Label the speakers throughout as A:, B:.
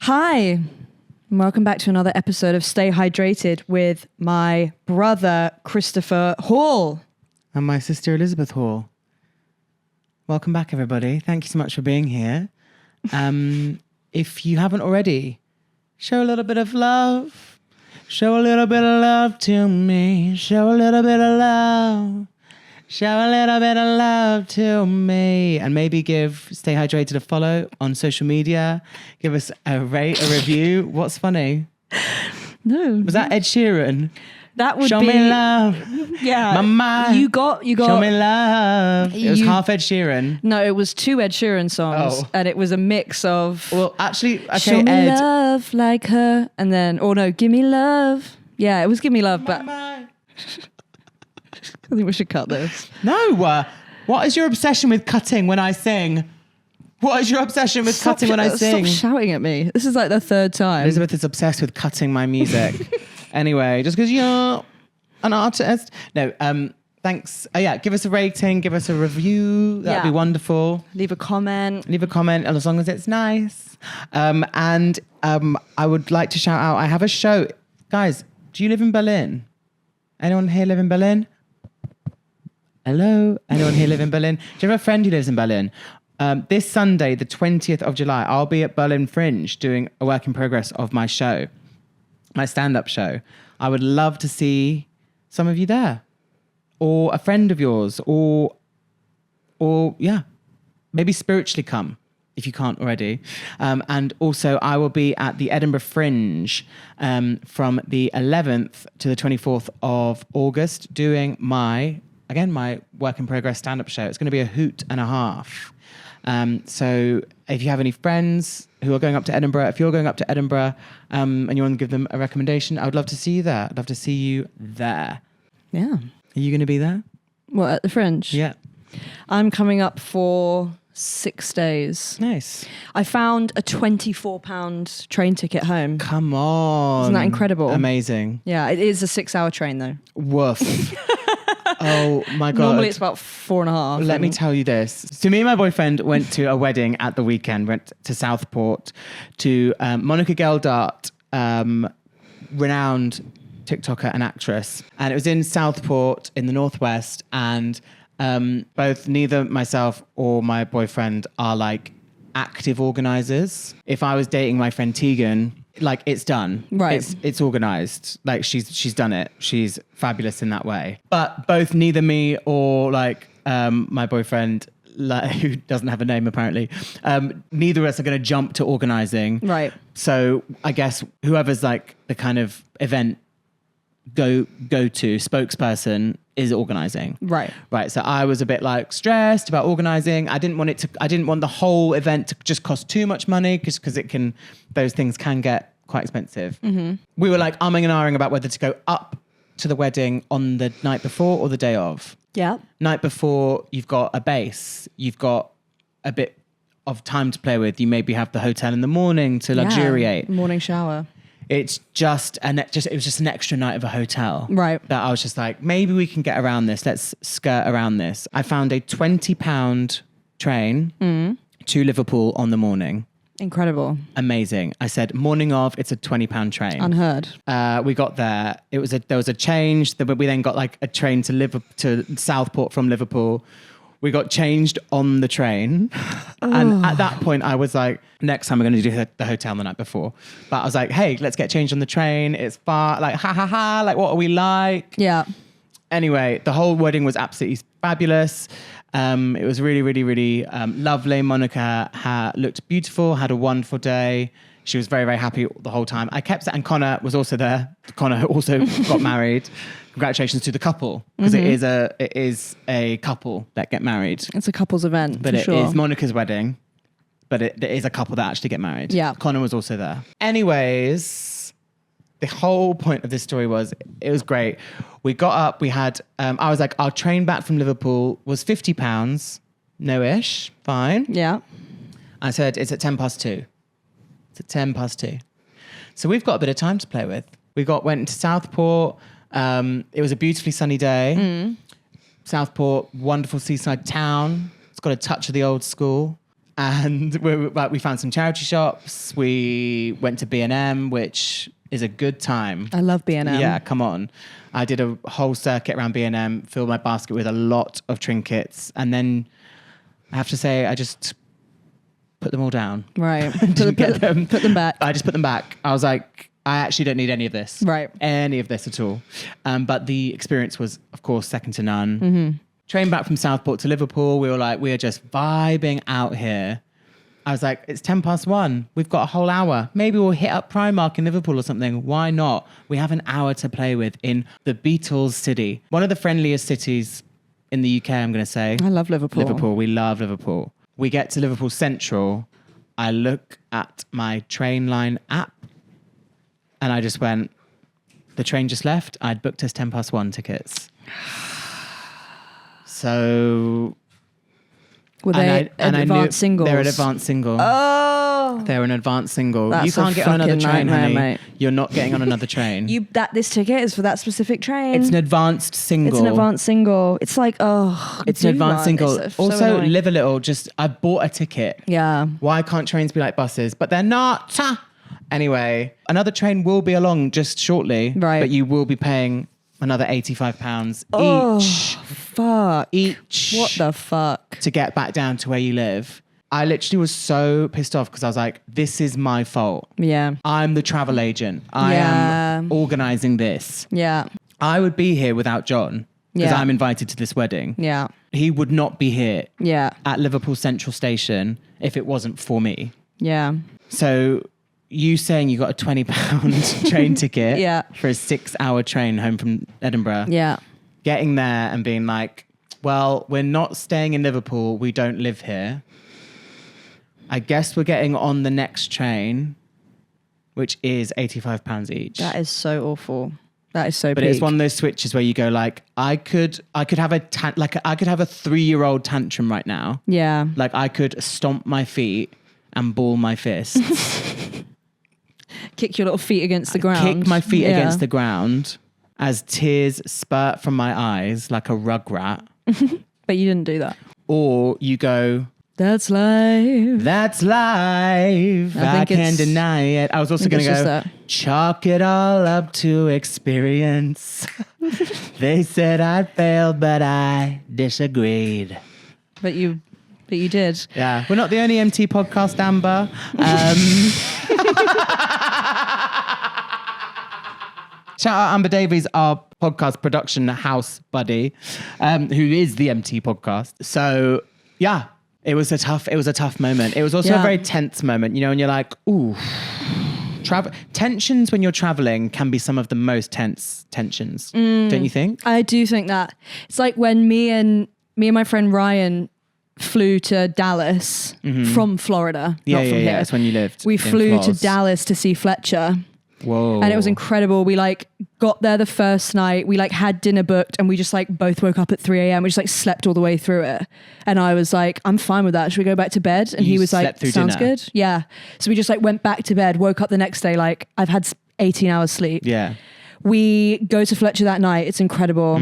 A: Hi, and welcome back to another episode of Stay Hydrated with my brother, Christopher Hall.
B: And my sister, Elizabeth Hall. Welcome back, everybody. Thank you so much for being here. If you haven't already, show a little bit of love. Show a little bit of love to me. Show a little bit of love. Show a little bit of love to me. And maybe give Stay Hydrated a follow on social media. Give us a rate, a review. What's funny?
A: No.
B: Was that Ed Sheeran?
A: That would
B: Show
A: be...
B: me love.
A: Yeah.
B: Mama.
A: You got...
B: Show me love. It was half Ed Sheeran.
A: No, it was two Ed Sheeran songs.
B: Oh.
A: And it was a mix of...
B: Well, actually, okay,
A: Show me
B: Ed.
A: love like her. And then... Oh, no, give me love. Yeah, it was give me love, but...
B: Mama.
A: I think we should cut this.
B: No. What is your obsession with cutting when I sing? What is your obsession with cutting when I sing?
A: Stop shouting at me. This is like the third time.
B: Elizabeth is obsessed with cutting my music. Anyway, just because you're an artist. No, thanks. Yeah, give us a rating, give us a review. That'd be wonderful.
A: Leave a comment.
B: Leave a comment as long as it's nice. And I would like to shout out, I have a show. Guys, do you live in Berlin? Anyone here live in Berlin? Hello? Anyone here live in Berlin? Do you have a friend who lives in Berlin? This Sunday, the 20th of July, I'll be at Berlin Fringe doing a work in progress of my show, my stand-up show. I would love to see some of you there, or a friend of yours, or yeah, maybe spiritually come if you can't already. And also I will be at the Edinburgh Fringe from the 11th to the 24th of August doing my work in progress stand-up show. It's going to be a hoot and a half. So if you have any friends who are going up to Edinburgh, if you're going up to Edinburgh and you want to give them a recommendation, I would love to see you there. I'd love to see you there.
A: Yeah.
B: Are you going to be there?
A: What, at the Fringe?
B: Yeah.
A: I'm coming up for 6 days.
B: Nice.
A: I found a £24 train ticket home.
B: Come on.
A: Isn't that incredible?
B: Amazing.
A: Yeah, it is a 6-hour train though.
B: Woof. Oh my God.
A: Normally it's about 4.5.
B: Let me tell you this. So me and my boyfriend went to a wedding at the weekend, went to Southport to Monica Geldart, renowned TikToker and actress. And it was in Southport in the Northwest. And neither myself or my boyfriend are like active organizers. If I was dating my friend Tegan, like it's done.
A: Right.
B: It's organized. Like she's done it. She's fabulous in that way. But neither me or like my boyfriend, like, who doesn't have a name apparently, neither of us are going to jump to organizing.
A: Right.
B: So I guess whoever's like the kind of event go to spokesperson is organizing. Right. So I was a bit like stressed about organizing. I didn't want the whole event to just cost too much money because those things can get quite expensive. Mm-hmm. We were like umming and ahhing about whether to go up to the wedding on the night before or the day of. Yeah. Night before, you've got a base, you've got a bit of time to play with. You maybe have the hotel in the morning to luxuriate.
A: Morning shower.
B: It was just an extra night of a hotel.
A: Right.
B: That I was just like, maybe we can get around this. Let's skirt around this. I found a £20 train to Liverpool on the morning. Incredible. Amazing. I said, morning of, it's a £20 train.
A: Unheard.
B: We got there. There was a change. We then got like a train to Southport from Liverpool. We got changed on the train. And at that point, I was like, next time we're going to do the hotel the night before. But I was like, hey, let's get changed on the train. It's far. Like, ha, ha, ha. Like, what are we like? Yeah. Anyway, the whole wedding was absolutely fabulous. It was really, really, really lovely. Monica looked beautiful, had a wonderful day. She was very, very happy the whole time. And Connor was also there. Connor also got married. Congratulations to the couple, because it is a couple that get married.
A: It's a couple's event,
B: but it is Monica's wedding. But it is a couple that actually get married. Yeah. Connor was also there. Anyways, the whole point of this story was, it was great. We got up, we had, I was like, our train back from Liverpool was £50, no-ish, fine. Yeah. I said, it's at 2:10. It's at 2:10. So we've got a bit of time to play with. Went into Southport. It was a beautifully sunny day. Southport, wonderful seaside town. It's got a touch of the old school. And we found some charity shops. We went to B&M, which is a good time.
A: I love B&M.
B: Yeah, come on. I did a whole circuit around B&M, filled my basket with a lot of trinkets. And then I have to say, I just put them all down.
A: Right.
B: Put
A: them back.
B: I just put them back. I was like, I actually don't need any of this.
A: Right.
B: Any of this at all. But the experience was, of course, second to none.
A: Mm-hmm.
B: Train back from Southport to Liverpool. We were like, we are just vibing out here. I was like, it's 1:10. We've got a whole hour. Maybe we'll hit up Primark in Liverpool or something. Why not? We have an hour to play with in the Beatles city. One of the friendliest cities in the UK, I'm going to say.
A: I love Liverpool.
B: Liverpool. We love Liverpool. We get to Liverpool Central. I look at my train line app and I just went, the train just left. I'd booked us 1:10 tickets. So...
A: Were they an advanced singles?
B: They're an advanced single.
A: Oh,
B: they're an advanced single.
A: That's
B: you can't get on another train,
A: nightmare,
B: honey.
A: mate.
B: You're not getting on another train.
A: This ticket is for that specific train.
B: It's an advanced single.
A: It's an advanced single. It's like, oh,
B: it's an advanced single.
A: It's so
B: also,
A: annoying.
B: live a little. Just I bought a ticket.
A: Yeah.
B: Why can't trains be like buses? But they're not. Anyway, another train will be along just shortly.
A: Right.
B: But you will be paying another £85
A: Oh,
B: each.
A: fuck.
B: Each.
A: What the fuck?
B: To get back down to where you live. I literally was so pissed off because I was like, this is my fault.
A: Yeah.
B: I'm the travel agent. I am organising this.
A: Yeah.
B: I would be here without John because I'm invited to this wedding.
A: Yeah.
B: He would not be here
A: at
B: Liverpool Central Station if it wasn't for me.
A: Yeah.
B: So you saying you got a £20 train ticket for a 6-hour train home from Edinburgh.
A: Yeah.
B: Getting there and being like, well, we're not staying in Liverpool. We don't live here. I guess we're getting on the next train, which is £85 each.
A: That is so awful. That is so
B: But
A: peak.
B: it's one of those switches where you go like, I could have a 3-year-old tantrum right now.
A: Yeah.
B: Like I could stomp my feet and ball my fists.
A: Kick your little feet against the ground.
B: Kick my feet against the ground as tears spurt from my eyes like a rugrat.
A: But you didn't do that.
B: Or you go,
A: that's life.
B: That's life. I can't deny it. I was also going to go, chalk it all up to experience. They said I failed, but I disagreed.
A: But you did.
B: Yeah. We're not the only MT podcast, Amber. Shout out Amber Davies, our podcast production house buddy, who is the MT podcast. So yeah, it was a tough moment. It was also a very tense moment, you know, and you're like, ooh. Tensions when you're traveling can be some of the most tense tensions, don't you think?
A: I do think that. It's like when me and my friend Ryan flew to Dallas from Florida, not from here.
B: Yeah, that's when you lived.
A: We flew to Dallas to see Fletcher.
B: Whoa.
A: And it was incredible. We got there the first night. We had dinner booked and we just both woke up at 3 a.m. We just slept all the way through it. And I was like, I'm fine with that. Should we go back to bed? And he was like, sounds good. Yeah. So we just went back to bed, woke up the next day. I've had 18 hours sleep.
B: Yeah.
A: We go to Fletcher that night. It's incredible.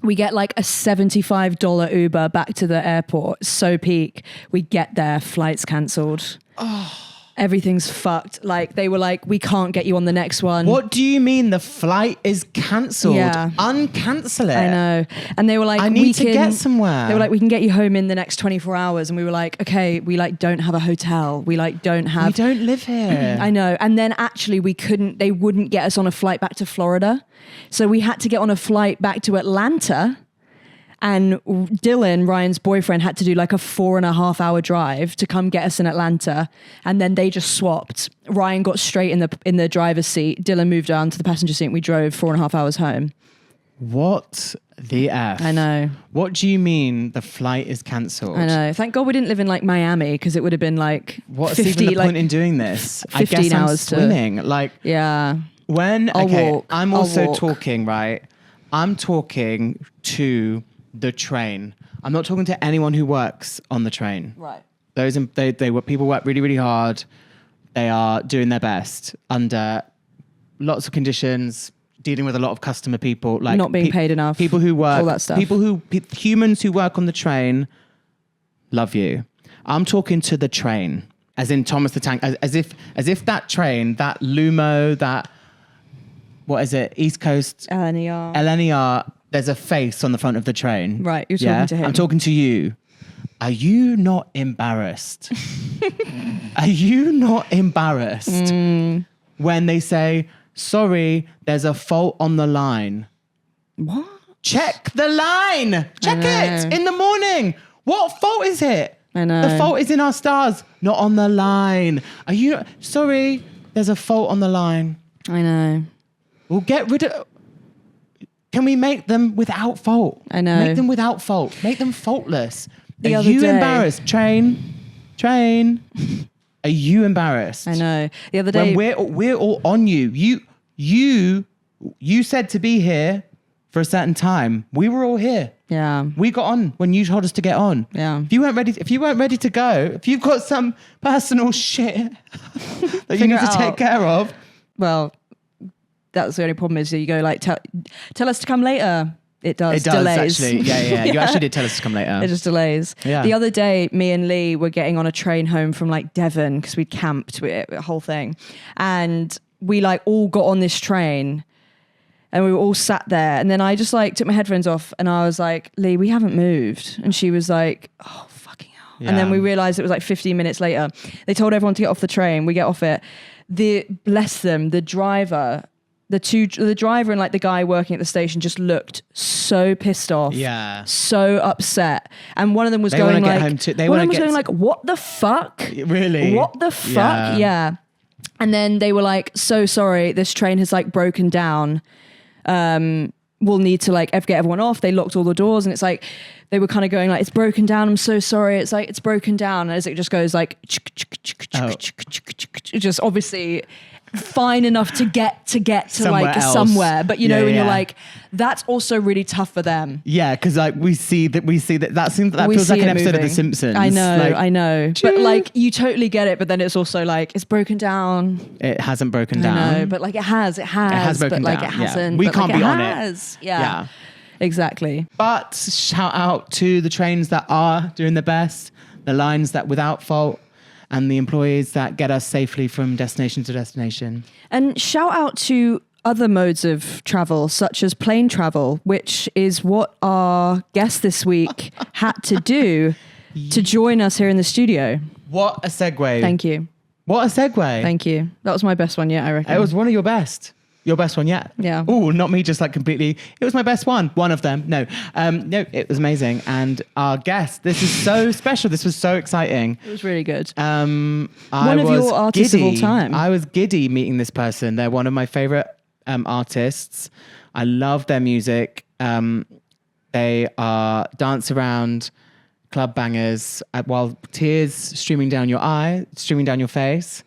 A: We get a $75 Uber back to the airport. So peak. We get there, flights cancelled. Oh. Everything's fucked. They were like, we can't get you on the next one.
B: What do you mean the flight is cancelled?
A: Yeah.
B: Uncancel it.
A: I know. And they were like,
B: I need to get somewhere.
A: They were like, we can get you home in the next 24 hours. And we were like, okay, we don't have a hotel. We don't
B: live here.
A: I know. And then actually they wouldn't get us on a flight back to Florida. So we had to get on a flight back to Atlanta. And Dylan, Ryan's boyfriend, had to do a 4.5 hour drive to come get us in Atlanta. And then they just swapped. Ryan got straight in the driver's seat. Dylan moved down to the passenger seat and we drove 4.5 hours home.
B: What the F?
A: I know.
B: What do you mean the flight is cancelled?
A: I know. Thank God we didn't live in Miami because it would have been
B: What's
A: 50,
B: even the point in doing this?
A: 15
B: I guess
A: hours
B: I'm swimming.
A: Yeah.
B: I'll
A: walk.
B: I'm also talking, right? I'm talking to the train. I'm not talking to anyone who works on the train.
A: Right.
B: People work really, really hard. They are doing their best under lots of conditions, dealing with a lot of customer people,
A: not being paid enough.
B: People who work,
A: all that stuff.
B: Humans who work on the train, love you. I'm talking to the train, as in Thomas the Tank, as if that train, that Lumo, that, what is it, East Coast? LNER, there's a face on the front of the train.
A: Right, you're talking to him.
B: I'm talking to you. Are you not embarrassed? Are you not embarrassed when they say, sorry, there's a fault on the line?
A: What?
B: Check the line. Check it in the morning. What fault is it?
A: I know.
B: The fault is in our stars, not on the line. Are you, sorry, there's a fault on the line.
A: I know.
B: We'll get rid of, can we make them without fault?
A: I know.
B: Make them without fault. Make them faultless.
A: The
B: Are
A: other
B: you
A: day-
B: embarrassed? Train. Are you embarrassed?
A: I know. The other day...
B: When we're all on you. You said to be here for a certain time. We were all here.
A: Yeah.
B: We got on when you told us to get on.
A: Yeah.
B: If you weren't ready to go, if you've got some personal shit that you need to take care of.
A: Well, that's the only problem is that you go like, tell us to come later. It does delays.
B: Actually. Yeah. You actually did tell us to come later.
A: It just delays.
B: Yeah.
A: The other day, me and Lee were getting on a train home from like Devon because we'd camped with the whole thing. And we like all got on this train and we were all sat there. And then I just like took my headphones off and I was like, Lee, we haven't moved. And she was like, oh, fucking hell.
B: Yeah.
A: And then we realized it was like 15 minutes later. They told everyone to get off the train. We get off it. Bless them, the driver... The driver and like the guy working at the station just looked so pissed off, so upset, and one of them was going like, "What the fuck?
B: Really?
A: What the fuck? Yeah." And then they were like, "So sorry, this train has like broken down. We'll need to like get everyone off." They locked all the doors, and it's like they were kind of going like, "It's broken down. I'm so sorry." It's like it's broken down, and as it just goes like, just obviously. Fine enough to get to
B: somewhere
A: like
B: else.
A: Somewhere, but you're like, that's also really tough for them.
B: Yeah, because like we see that seems that feels like an episode of The Simpsons.
A: I know,
B: like,
A: but like you totally get it. But then it's also like it's broken down.
B: It hasn't broken down.
A: I know, but like it has broken
B: down.
A: Like it hasn't.
B: We
A: but
B: can't
A: like
B: be on
A: it.
B: Yeah,
A: exactly.
B: But shout out to the trains that are doing the best, the lines that without fault, and the employees that get us safely from destination to destination.
A: And shout out to other modes of travel, such as plane travel, which is what our guest this week had to do to join us here in the studio.
B: What a segue.
A: Thank you.
B: What a segue.
A: Thank you. That was my best one yet, I reckon.
B: It was one of your best. Your best one yet?
A: Yeah.
B: Oh, not me just like completely. It was my best one. One of them. No, it was amazing. And our guest, this is so special. This was so exciting.
A: It was really good.
B: One
A: of your artists of all time.
B: I was giddy meeting this person. They're one of my favorite artists. I love their music. They are dance around club bangers while tears streaming down your eye, streaming down your face.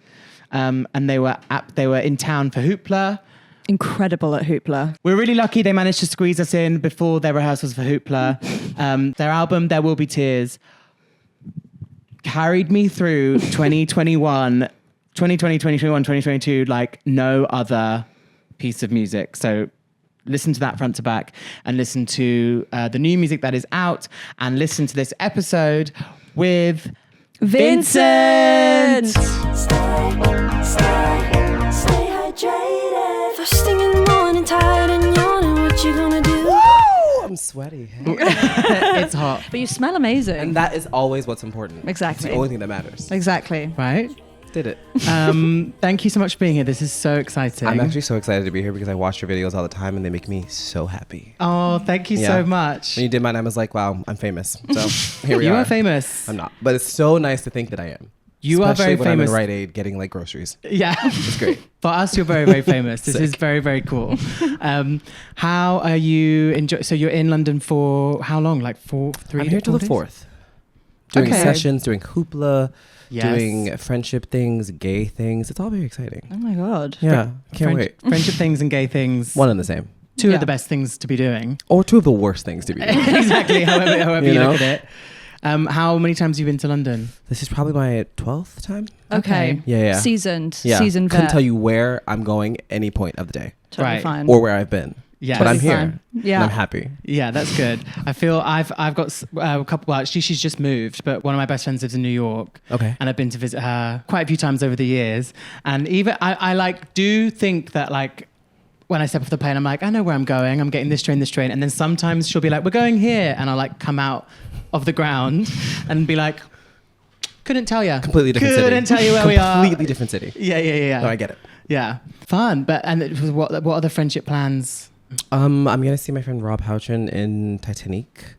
B: And they were in town for Hoopla.
A: Incredible at Hoopla.
B: We're really lucky they managed to squeeze us in before their rehearsals for Hoopla. Their album, There Will Be Tears, carried me through 2020, 2022, like no other piece of music. So listen to that front to back and listen to the new music that is out and listen to this episode with Vincent!
C: Stay hydrated. First thing in the morning, tired and yawning. What you gonna do?
D: I'm sweaty.
B: It's hot.
A: But you smell amazing.
D: And that is always what's important.
A: Exactly.
D: It's the only thing that matters.
A: Exactly.
B: Right?
D: Did it.
B: Thank you so much for being here. This is so exciting.
D: I'm actually so excited to be here because I watch your videos all the time and they make me so happy.
B: Oh, thank you so much.
D: When you did mine, I was like, wow, I'm famous. So here we are.
B: You are famous.
D: I'm not. But it's so nice to think that I am.
B: You are very
D: Especially when I'm
B: famous.
D: in Rite Aid getting like groceries.
B: Yeah.
D: It's great.
B: For us, you're very, very famous. This is very, very cool. How are you so you're in London for how long? Like 3
D: I'm here till the 4th. Doing sessions, doing hoopla, doing friendship things, gay things. It's all very exciting.
A: Oh my God.
D: Yeah. Can't wait.
B: Friendship things and gay things.
D: One and the same.
B: Two of the best things to be doing.
D: Or two of the worst things to be doing.
B: Exactly. However you look at it. How many times have you been to London?
D: This is probably my 12th time.
A: Okay.
D: Yeah.
A: Seasoned.
D: Yeah.
A: Seasoned vet.
D: Couldn't tell you where I'm going any point of the day.
A: Totally
B: Right.
A: fine.
D: Or where I've been.
B: Yes.
D: But I'm
A: Totally
D: here.
A: fine. Yeah.
D: And I'm happy.
B: Yeah, that's good. I feel I've got a couple. Well, actually, she's just moved, but one of my best friends lives in New York.
D: Okay.
B: And I've been to visit her quite a few times over the years. And even I like do think that like when I step off the plane, I'm like, I know where I'm going. I'm getting this train. And then sometimes she'll be like, we're going here, and I'll like come out of the ground and be like, couldn't tell you.
D: Completely different city.
B: Couldn't tell you where we are.
D: Completely different city.
B: Yeah.
D: No, I get it.
B: Yeah, fun. But and it was what other friendship plans?
D: I'm gonna see my friend Rob Houchen in Titanic.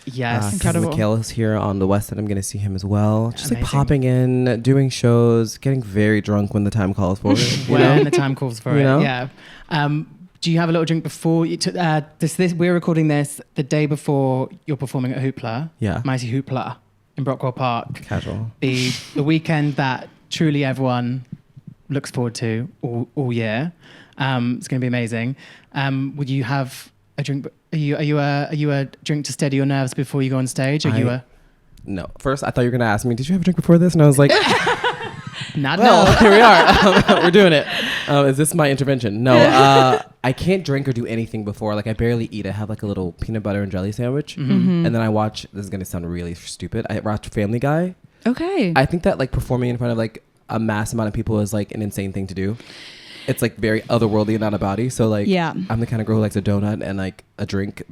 B: Yes,
A: Incredible.
D: Mikhail is here on the West End. I'm gonna see him as well. Just like
B: Amazing.
D: popping in, doing shows, getting very drunk when the time calls for it. You
B: when
D: know?
B: the time calls for
D: You
B: it.
D: know?
B: Yeah. Do you have a little drink before you? This we're recording this the day before you're performing at Hoopla.
D: Yeah.
B: Mighty Hoopla in Brockwell Park.
D: Casual.
B: The weekend that truly everyone looks forward to all year. It's going to be amazing. Would you have a drink? Are you a drink to steady your nerves before you go on stage?
D: No. First, I thought you were gonna ask me, did you have a drink before this? And I was like,
B: Not
D: well,
B: no.
D: here we are. We're doing it. Is this my intervention? No. I can't drink or do anything before. Like I barely eat. I have like a little peanut butter and jelly sandwich, and then I watch. This is gonna sound really stupid. I watch Family Guy.
A: Okay.
D: I think that like performing in front of like a mass amount of people is like an insane thing to do. It's like very otherworldly and out of body. So like,
A: Yeah.
D: I'm the kind of girl who likes a donut and like a drink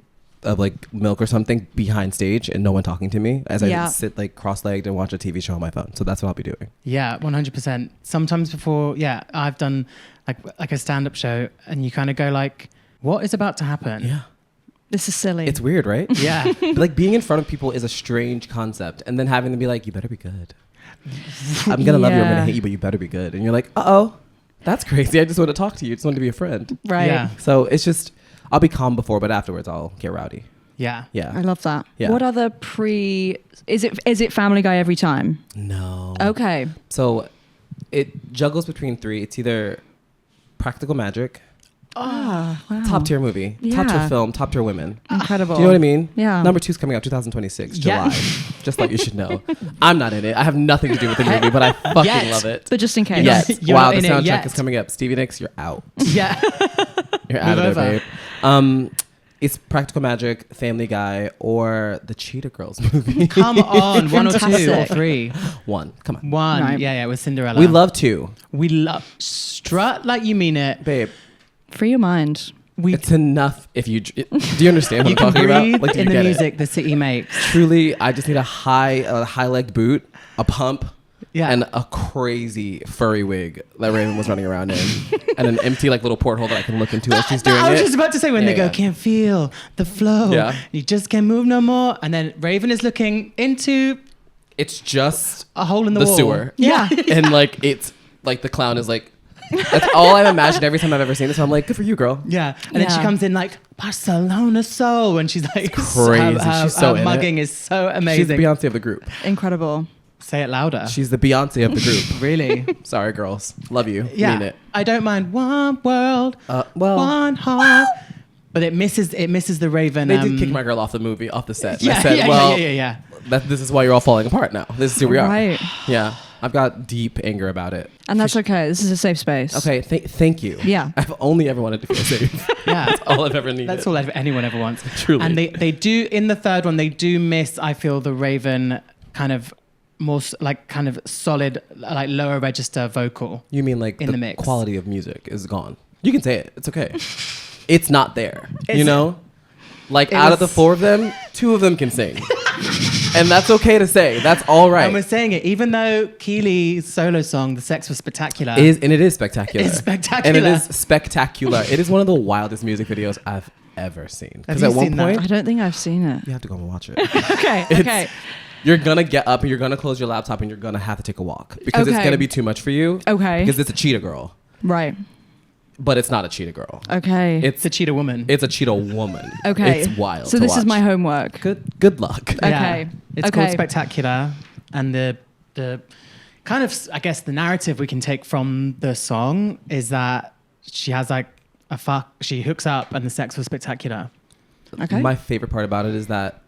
D: of like milk or something behind stage and no one talking to me as
A: Yeah.
D: I sit like cross-legged and watch a TV show on my phone. So that's what I'll be doing.
B: Yeah, 100%. Sometimes before, I've done like a stand-up show, and you kind of go like, what is about to happen?
D: Yeah.
A: This is silly.
D: It's weird, right?
B: Yeah.
D: Like being in front of people is a strange concept. And then having them be like, you better be good. I'm going to love you. I'm going
A: Yeah.
D: to hate you, but you better be good. And you're like, uh-oh, that's crazy. I just want to talk to you. I just want to be a friend.
A: right.
B: Yeah.
D: So it's just, I'll be calm before, but afterwards I'll get rowdy.
B: Yeah.
D: Yeah.
A: I love that.
D: Yeah.
A: What other is it Family Guy every time?
D: No.
A: Okay.
D: So it juggles between three. It's either Practical Magic,
A: Wow.
D: top tier movie, top tier
A: Yeah.
D: film, top tier women.
A: Incredible.
D: Do you know what I mean?
A: Yeah.
D: Number 2's coming out 2026, July.
B: Yeah.
D: Just like you should know. I'm not in it. I have nothing to do with the movie, but I fucking
B: Yet.
D: love it.
A: But just in case.
B: Yeah.
D: Yes.
B: You're
D: Wow,
B: not
D: the
B: in it
D: soundtrack
B: yet.
D: is coming up. Stevie Nicks, you're out.
B: Yeah.
D: You're out
B: Move
D: of there,
B: over.
D: babe. It's Practical Magic, Family Guy, or the Cheetah Girls movie.
B: Come on. 1 or 2 or
A: Fantastic.
B: 3.
D: One. Come on.
B: 1.
A: Right.
B: Yeah, with Cinderella.
D: We love 2.
B: We love strut like you mean it.
D: Babe,
A: Free your mind.
D: it's enough if you... Do you understand what
B: You
D: I'm
B: can
D: talking
B: breathe
D: about? Like, do
B: in
D: you
B: the
D: get it?
B: music the city makes.
D: Truly, I just need a high-legged boot, a pump,
B: Yeah.
D: and a crazy furry wig that Raven was running around in, and an empty like little porthole that I can look into as she's doing
B: I was
D: it.
B: just about to say when they
D: Yeah,
B: go,
D: yeah.
B: can't feel the flow.
D: Yeah.
B: You just can't move no more. And then Raven is looking into
D: It's just
B: a hole in the
D: the
B: wall.
D: sewer,
A: Yeah.
D: and like it's like the clown is like. That's all I've imagined every time I've ever seen this. So I'm like, good for you, girl.
B: Yeah. And then she
A: Yeah.
B: comes in like, Barcelona soul. And she's like,
D: crazy. She's so
B: her
D: in it.
B: mugging is so
D: She's
B: amazing.
D: the Beyonce of the group.
A: Incredible.
B: Say it louder.
D: She's the Beyonce of the group.
B: Really?
D: Sorry, girls. Love you.
B: Yeah.
D: Mean it.
B: I don't mind one world,
D: Well,
B: one heart. But it misses the Raven.
D: they did kick my girl off the set. And
B: Yeah,
D: I said,
B: yeah,
D: well,
B: yeah.
D: this is why you're all falling apart now. This is who we are.
A: Right.
D: Yeah. I've got deep anger about it.
A: And that's okay. This is a safe space.
D: Okay, thank you.
A: Yeah.
D: I've only ever wanted to feel safe.
B: Yeah.
D: That's all I've ever needed.
B: That's all anyone ever wants.
D: Truly.
B: And they do, in the third one, they do miss, I feel, the Raven kind of more like kind of solid, like lower register vocal.
D: You mean like
B: in the mix.
D: quality of music is gone? You can say it. It's okay. It's not there. You
B: It's-
D: know? Like
B: It
D: out of the
B: was-
D: 4 of them, 2 of them can sing. And that's okay to say. That's all right.
B: And we're saying it, even though Keely's solo song, The Sex Was Spectacular.
D: And it is spectacular.
B: It's spectacular.
D: And it is spectacular. It is one of the wildest music videos I've ever seen.
B: Have
D: Because
B: you
D: at one
B: seen that?
D: point,
A: I don't think I've seen it.
D: you have to go and watch it.
A: Okay.
D: It's-
A: Okay.
D: You're going to get up and you're going to close your laptop and you're going to have to take a walk. Because it's
A: Okay.
D: going to be too much for you.
A: Okay.
D: Because it's a cheetah girl.
A: Right.
D: But it's not a cheetah girl.
A: Okay.
B: It's a cheetah woman.
D: It's a cheetah woman.
A: Okay.
D: It's wild.
A: So
D: to
A: this is
D: watch.
A: my homework.
D: Good luck.
A: Okay.
B: It's called
A: Okay.
B: Spectacular. And the kind of, I guess, the narrative we can take from the song is that she has like she hooks up and the sex was spectacular.
A: Okay.
D: My favorite part about it is that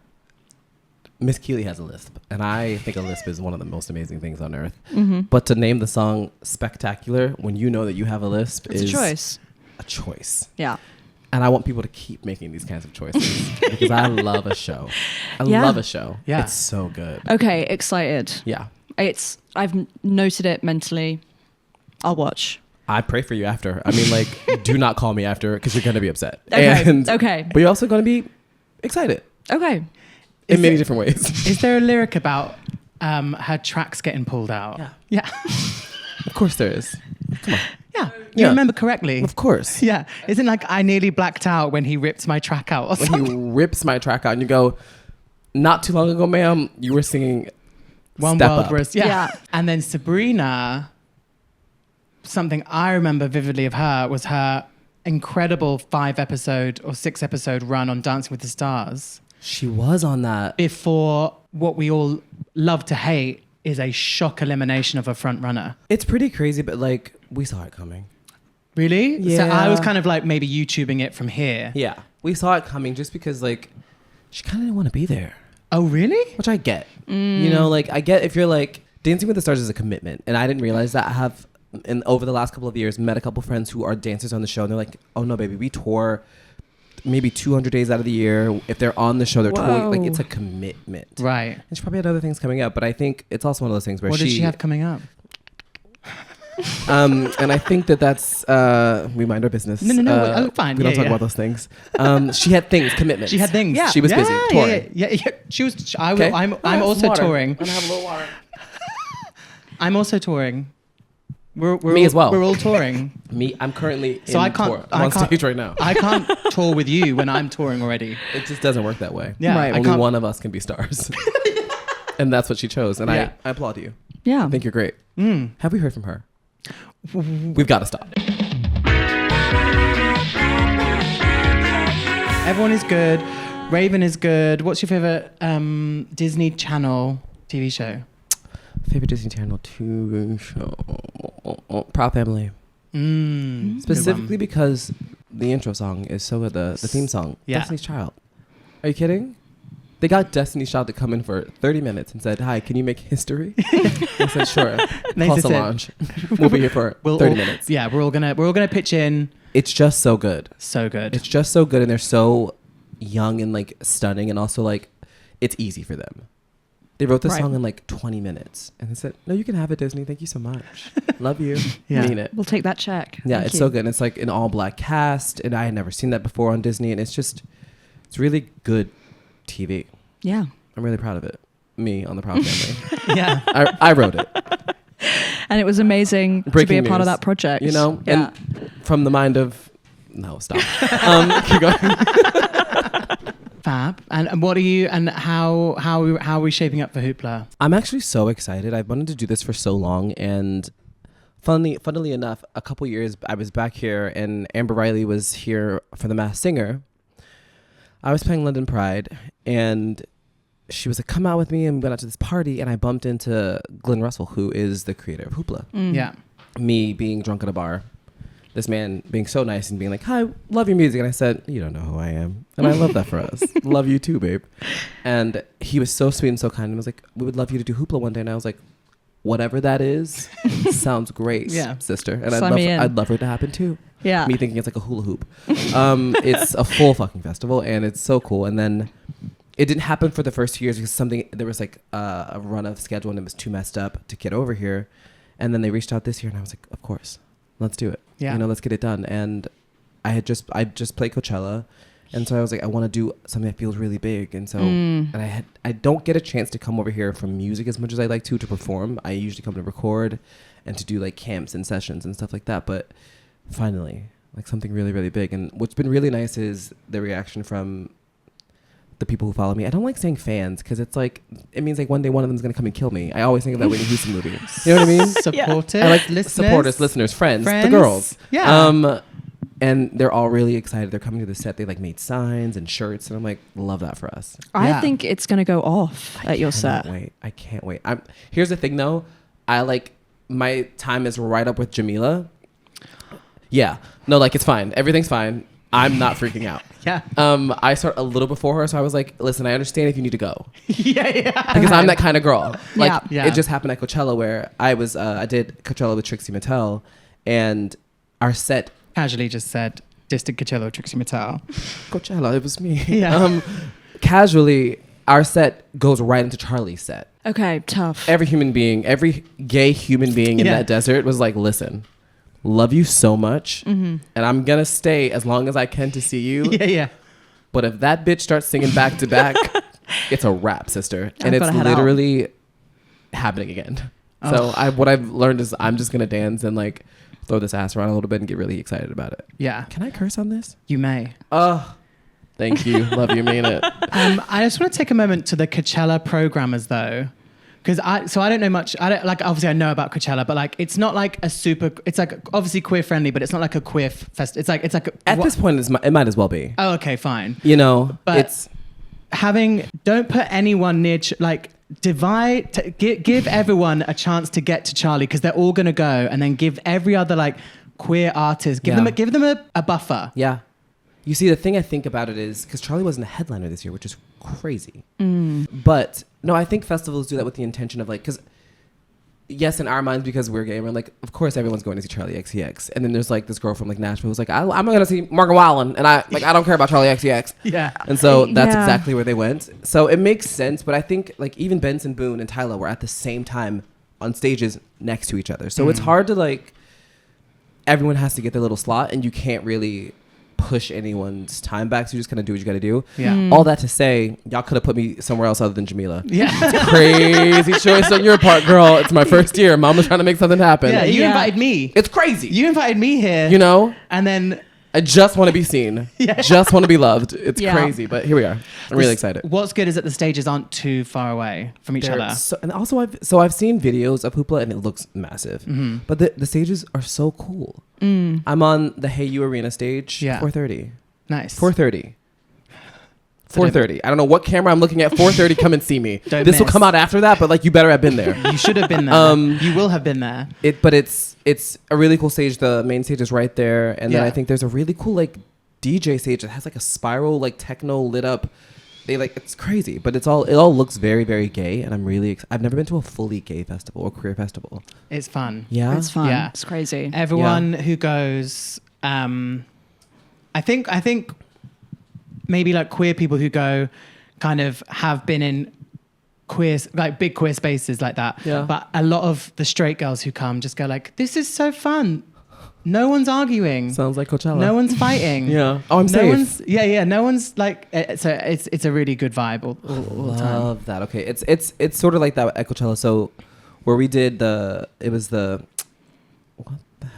D: Miss Keeley has a lisp, and I think a lisp is one of the most amazing things on earth.
A: Mm-hmm.
D: But to name the song Spectacular when you know that you have a lisp
A: It's
D: is
A: a choice.
D: a choice.
A: Yeah.
D: And I want people to keep making these kinds of choices because I love a show. I
A: Yeah.
D: love a show.
B: Yeah.
D: It's so good.
A: Okay, excited.
D: Yeah.
A: I've noted it mentally. I'll watch.
D: I pray for you after. I mean, like, do not call me after because you're going to be upset.
A: Okay. Okay.
D: But you're also going to be excited
A: Okay.
D: in many different ways.
B: Is there a lyric about her tracks getting pulled out?
D: Yeah.
B: Yeah.
D: Of course there is. Come on.
B: Yeah. You
D: Yeah.
B: remember correctly.
D: Of course.
B: Yeah. Isn't like I nearly blacked out when he ripped my track out or
D: When
B: something?
D: he rips my track out and you go, not too long ago, ma'am, you were singing
B: One
D: Step
B: World
D: Up.
B: was, yeah.
A: Yeah.
B: And then Sabrina, something I remember vividly of her was her incredible 5-episode or 6-episode run on Dancing with the Stars
D: She was on that.
B: before what we all love to hate is a shock elimination of a front runner.
D: It's pretty crazy, but like, we saw it coming.
B: Really? So
D: Yeah.
B: I was kind of like maybe YouTubing it from here.
D: Yeah. We saw it coming just because, like, she kind of didn't want to be there,
B: Oh, really?
D: which I get. You know, like, I get if you're like, Dancing with the Stars is a commitment. And I didn't realize that. I have, over the last couple of years, met a couple friends who are dancers on the show. And they're like, oh, no, baby, we tour maybe 200 days out of the year. If they're on the show, they're touring. Like, it's a commitment.
B: Right.
D: And she probably had other things coming up. But I think it's also one of those things where
B: What did she have coming up?
D: And I think that's we mind our business.
B: No, fine.
D: We don't
B: Yeah,
D: talk
B: yeah.
D: about those things. She had things, commitments.
B: She had things.
A: Yeah.
D: She was busy touring.
B: Yeah. She was.
D: Okay.
B: I'm
D: I'll have
B: also
D: some water.
B: touring.
D: I'm gonna have a little water.
B: I'm also touring. We're
D: Me
B: all,
D: as well.
B: We're all touring.
D: Me, I'm currently
B: So
D: in
B: I can't.
D: tour. I'm on stage right now.
B: I can't tour with you when I'm touring already.
D: It just doesn't work that way.
B: Yeah.
A: Right.
B: I
D: Only
B: can't-
D: one of us can be stars. And that's what she chose. And
B: Yeah.
D: I applaud you.
A: Yeah.
D: I think you're great.
B: Mm.
D: Have we heard from her? We've got to stop.
B: Everyone is good. Raven is good. What's your favorite Disney Channel TV show?
D: Favorite Disney Channel 2 show? Proud Family.
B: Mm,
D: Specifically because the intro song is so good. The theme song.
B: Yeah.
D: Destiny's Child. Are you kidding? They got Destiny's Child to come in for 30 minutes and said, hi, can you make history? I said, sure.
B: They
D: Call
B: just said-
D: Solange. We'll be here for 30 minutes.
B: Yeah, we're all gonna pitch in.
D: It's just so good.
B: So good.
D: It's just so good. And they're so young and like stunning. And also like, it's easy for them. They wrote this
A: Right.
D: song in like 20 minutes. And they said, no, you can have it, Disney. Thank you so much. Love you.
B: Yeah.
D: Mean it.
A: We'll take that check.
D: Yeah,
A: Thank
D: it's
A: you.
D: so good. And it's like an all black cast. And I had never seen that before on Disney. And it's really good TV.
A: Yeah.
D: I'm really proud of it. Me on the Proud Family.
B: Yeah.
D: I wrote it.
A: And it was amazing to be
D: Breaking
A: a part of
D: news.
A: that project.
D: You know?
A: Yeah.
D: And from the mind of... No, stop. Keep going.
B: Fab. And what are you? And how are we shaping up for Hoopla?
D: I'm actually so excited. I've wanted to do this for so long. And funnily enough, a couple years I was back here and Amber Riley was here for The Masked Singer. I was playing London Pride and she was like, come out with me, and we went out to this party and I bumped into Glenn Russell, who is the creator of Hoopla.
B: Yeah.
D: Me being drunk at a bar, this man being so nice and being like, hi, love your music. And I said, you don't know who I am. And I love that for us. Love you too, babe. And he was so sweet and so kind and was like, we would love you to do Hoopla one day. And I was like, whatever that is, sounds great,
B: Yeah.
D: sister. And
A: Sign me in.
D: I'd love for it to happen too.
A: Yeah.
D: Me thinking it's like a hula hoop. It's a full fucking festival and it's so cool. And then it didn't happen for the first 2 years because there was like a run of schedule and it was too messed up to get over here. And then they reached out this year and I was like, of course, let's do it.
B: Yeah.
D: You know, let's get it done. And I just played Coachella. And so I was like, I want to do something that feels really big. And so, and I don't get a chance to come over here from music as much as I like to perform. I usually come to record and to do like camps and sessions and stuff like that. But finally, like something really, really big. And what's been really nice is the reaction from the people who follow me. I don't like saying fans because it's like, it means like one day one of them is going to come and kill me. I always think of that Whitney Houston movie. You know what I mean?
B: Supporters.
D: I like
B: listeners.
D: supporters, listeners, friends, the
B: Friends.
D: girls.
B: Yeah.
D: And they're all really excited. They're coming to the set. They like made signs and shirts. And I'm like, love that for us.
A: I
B: Yeah.
A: think it's going to go off at your set.
D: I can't wait. Here's the thing though. I like, my time is right up with Jamila. Yeah. No, like it's fine. Everything's fine. I'm not freaking out.
B: Yeah.
D: I start a little before her, so I was like, listen, I understand if you need to go.
B: Yeah.
D: Because I'm that kind of girl. Like
B: Yeah.
D: it just happened at Coachella where I did Coachella with Trixie Mattel and our set
B: Casually just said, Distant Coachella with Trixie Mattel.
D: Coachella, it was me.
B: Yeah.
D: Casually, our set goes right into Charlie's set.
A: Okay, tough.
D: Every gay human being in that desert was like, listen, love you so much, and I'm going to stay as long as I can to see you.
B: Yeah.
D: But if that bitch starts singing back to back, it's a wrap, sister. And it's literally happening again. So what I've learned is I'm just going to dance and like throw this ass around a little bit and get really excited about it.
B: Yeah.
D: Can I curse on this?
B: You may.
D: Oh, thank you. Love you, mean it.
B: I just want to take a moment to the Coachella programmers though. Because I don't know much. Obviously I know about Coachella, but like it's not like a super. It's like obviously queer friendly, but it's not like a queer fest. It's like
D: at this point it might as well be.
B: Oh, okay, fine.
D: You know,
B: but
D: it's
B: don't put anyone near give everyone a chance to get to Charlie because they're all gonna go, and then give every other like queer artist give them a buffer.
D: Yeah. You see, the thing I think about it is because Charlie wasn't a headliner this year, which is crazy. But no, I think festivals do that with the intention of like, because yes, in our minds, because we're gay, we're like, of course everyone's going to see Charlie XCX. And then there's like this girl from like Nashville who's like, I'm going to see Morgan Wallen, and I don't care about Charlie XCX.
B: Yeah.
D: And so that's exactly where they went. So it makes sense, but I think like even Benson Boone and Tyler were at the same time on stages next to each other. So it's hard to like, everyone has to get their little slot, and you can't really push anyone's time back, so you just kind of do what you got to do.
B: Yeah.
D: All that to say, y'all could have put me somewhere else other than Jamila.
B: Yeah.
D: It's crazy choice on your part, girl. It's my first year. Mama's trying to make something happen.
B: Yeah, you invited me.
D: It's crazy.
B: You invited me here.
D: You know?
B: And then
D: I just want to be seen.
B: Yeah.
D: Just want to be loved. It's crazy, but here we are. I'm really excited.
B: What's good is that the stages aren't too far away from each other.
D: And also, I've seen videos of Hoopla, and it looks massive. But the stages are so cool. I'm on the Hey You Arena stage.
B: Yeah.
D: 4:30.
B: Nice.
D: 4:30. 4:30. I don't know what camera I'm looking at. 4:30. Come and see me. This will
B: miss.
D: come out after that, but like you better have been there.
B: You should have been there. You will have been there.
D: But it's a really cool stage. The main stage is right there, and then
B: Yeah.
D: I think there's a really cool like DJ stage that has like a spiral like techno lit up. It's crazy, but it all looks very, very gay, and I'm really I've never been to a fully gay festival or queer festival.
B: It's fun.
D: Yeah,
A: It's fun.
B: Yeah.
A: It's crazy.
B: Everyone who goes, I think maybe like queer people who go kind of have been in queer, like big queer spaces like that.
D: Yeah.
B: But a lot of the straight girls who come just go like, this is so fun. No one's arguing.
D: Sounds like Coachella.
B: No one's fighting.
D: Yeah. Oh, I'm safe.
B: No one's like, so it's a really good vibe all the time.
D: Love that. Okay, it's sort of like that at Coachella. So where we did what the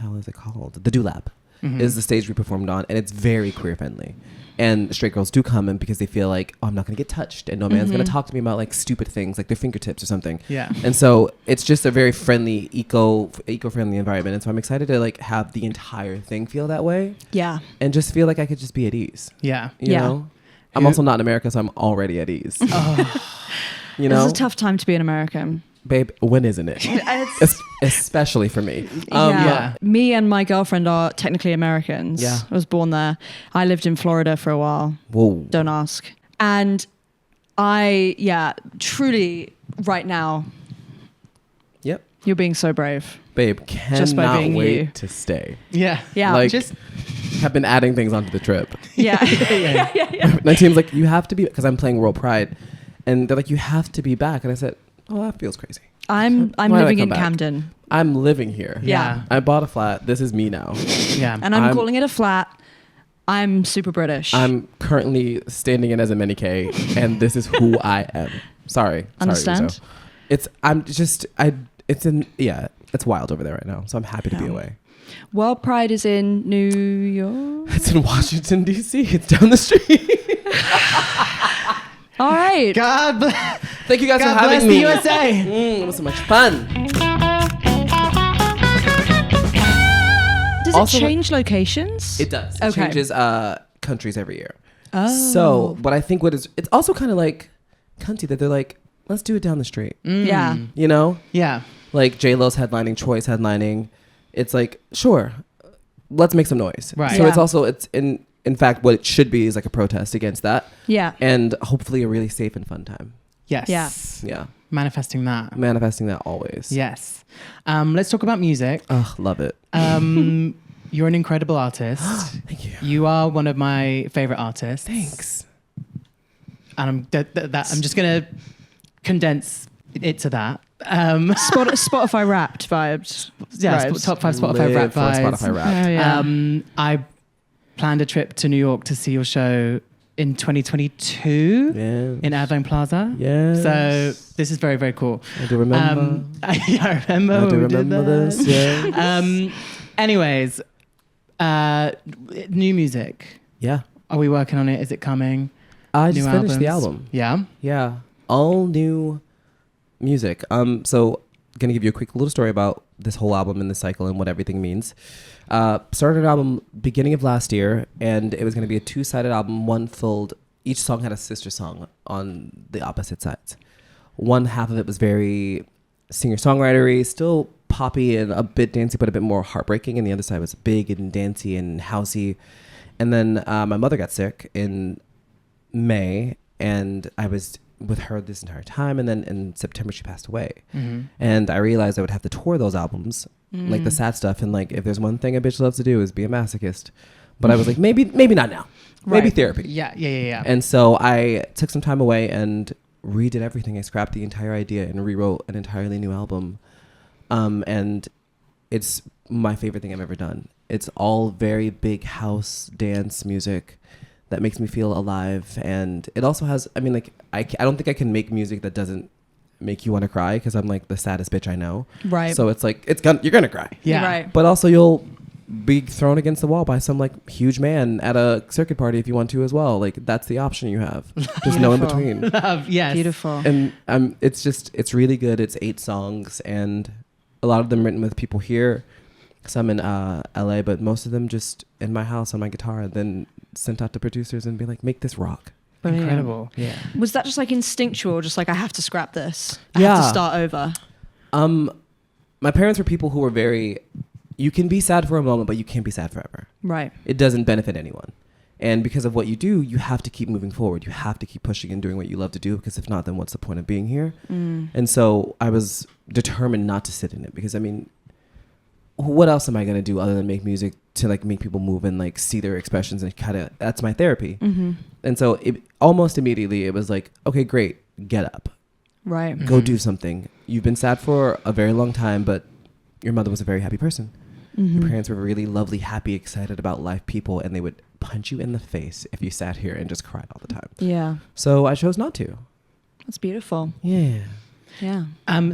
D: hell is it called? The Do Lab is the stage we performed on, and it's very queer friendly. And straight girls do come in because they feel like, oh, I'm not going to get touched, and no man's going to talk to me about like stupid things like their fingertips or something.
B: Yeah.
D: And so it's just a very friendly, eco-friendly environment. And so I'm excited to like have the entire thing feel that way.
A: Yeah.
D: And just feel like I could just be at ease.
B: Yeah.
D: You know? I'm also not in America, so I'm already at ease. You know?
A: It's a tough time to be an American.
D: Babe, when isn't it? Especially for me.
B: Yeah.
A: Me and my girlfriend are technically Americans.
D: Yeah.
A: I was born there. I lived in Florida for a while.
D: Whoa.
A: Don't ask. And truly right now,
D: Yep.
A: you're being so brave.
D: Babe,
A: Just by
D: cannot
A: being
D: wait
A: you.
D: to stay.
B: Yeah.
A: Yeah.
D: Like,
B: Just
D: have been adding things onto the trip.
A: Yeah.
D: My team's like, you have to be, because I'm playing World Pride. And they're like, you have to be back. And I said, oh, that feels crazy.
A: I'm
D: Why did I
A: living
D: come
A: in
D: back?
A: Camden.
D: I'm living here.
A: Yeah.
D: I bought a flat. This is me now.
B: yeah.
A: And I'm
D: I'm-
A: calling it a flat. I'm super British.
D: I'm currently standing in as a mini K, and this is who I am. Sorry.
A: Understand?
D: Rizzo. It's wild over there right now. So I'm happy to be away.
A: World Pride is in New York.
D: It's in Washington, D.C. It's down the street.
A: All right.
B: God bless.
D: Thank you guys
B: God
D: for having
B: bless
D: me.
B: the USA.
D: It was so much fun.
A: Does
D: Also-
A: it change locations?
D: It does. It
A: Okay.
D: changes countries every year.
A: Oh.
D: So, but I think it's also kind of like cunty that they're like, let's do it down the street.
A: Yeah.
D: You know?
B: Yeah.
D: Like J-Lo's headlining, Troy's headlining. It's like, sure, let's make some noise.
B: Right.
D: So
A: Yeah.
D: it's in fact, what it should be is like a protest against that.
A: Yeah.
D: And hopefully a really safe and fun time.
B: Yes.
A: Yeah.
D: Yeah.
B: Manifesting that.
D: Manifesting that always.
B: Yes. Let's talk about music.
D: Ugh, love it.
B: You're an incredible artist.
D: Thank you.
B: You are one of my favorite artists.
D: Thanks.
B: And I'm just going to condense it to that.
A: Spotify Wrapped vibes.
B: Yeah,
A: Vibes.
B: top 5 Spotify Wrapped
D: For
B: vibes.
D: Spotify Wrapped.
A: Oh, yeah.
B: I planned a trip to New York to see your show in 2022
D: Yeah.
B: in Airline Plaza.
D: Yes.
B: So this is very, very cool.
D: I do remember.
B: I remember.
D: I
B: when
D: do
B: we did
D: remember
B: that.
D: this. Yeah.
B: Anyways, new music.
D: Yeah.
B: Are we working on it? Is it coming?
D: I just
B: New
D: finished the
B: albums?
D: album.
B: Yeah.
D: Yeah. All new music. So gonna give you a quick little story about this whole album and the cycle and what everything means. Started an album beginning of last year, and it was gonna be a 2-sided album. Each song had a sister song on the opposite sides. One half of it was very singer-songwritery, still poppy and a bit dancey, but a bit more heartbreaking. And the other side was big and dancey and housey. And then my mother got sick in May, and I was with her this entire time. And then in September, she passed away.
B: Mm-hmm.
D: And I realized I would have to tour those albums, like the sad stuff. And like, if there's one thing a bitch loves to do is be a masochist. But I was like, maybe not now. Maybe
A: Right.
D: therapy.
B: Yeah.
D: And so I took some time away and redid everything. I scrapped the entire idea and rewrote an entirely new album. And it's my favorite thing I've ever done. It's all very big house dance music that makes me feel alive. And it also has, I mean, like, I don't think I can make music that doesn't make you want to cry, because I'm like the saddest bitch I know.
A: Right.
D: So it's like, you're going to cry.
B: Yeah.
A: Right.
D: But also you'll be thrown against the wall by some like huge man at a circuit party if you want to as well. Like, that's the option you have. There's no in
A: Beautiful.
D: between.
B: Love. Yes.
A: Beautiful.
D: And it's really good. It's 8 songs, and a lot of them written with people here, some in LA, but most of them just in my house on my guitar, and then sent out to producers and be like, make this rock.
A: Brilliant.
B: Incredible.
D: Yeah.
A: Was that just like instinctual? Just like, I have to scrap this. I
D: Yeah.
A: have to start over.
D: My parents were people who were very, you can be sad for a moment, but you can't be sad forever.
A: Right.
D: It doesn't benefit anyone. And because of what you do, you have to keep moving forward. You have to keep pushing and doing what you love to do, because if not, then what's the point of being here? And so I was determined not to sit in it, because I mean, what else am I going to do other than make music to like make people move and like see their expressions, and kind of, that's my therapy. And so it almost immediately it was like, okay, great, get up,
A: Right.
D: go do something. You've been sad for a very long time, but your mother was a very happy person. Your parents were really lovely, happy, excited about life people, and they would punch you in the face if you sat here and just cried all the time.
A: Yeah.
D: So I chose not to.
A: That's beautiful.
D: Yeah.
A: Yeah.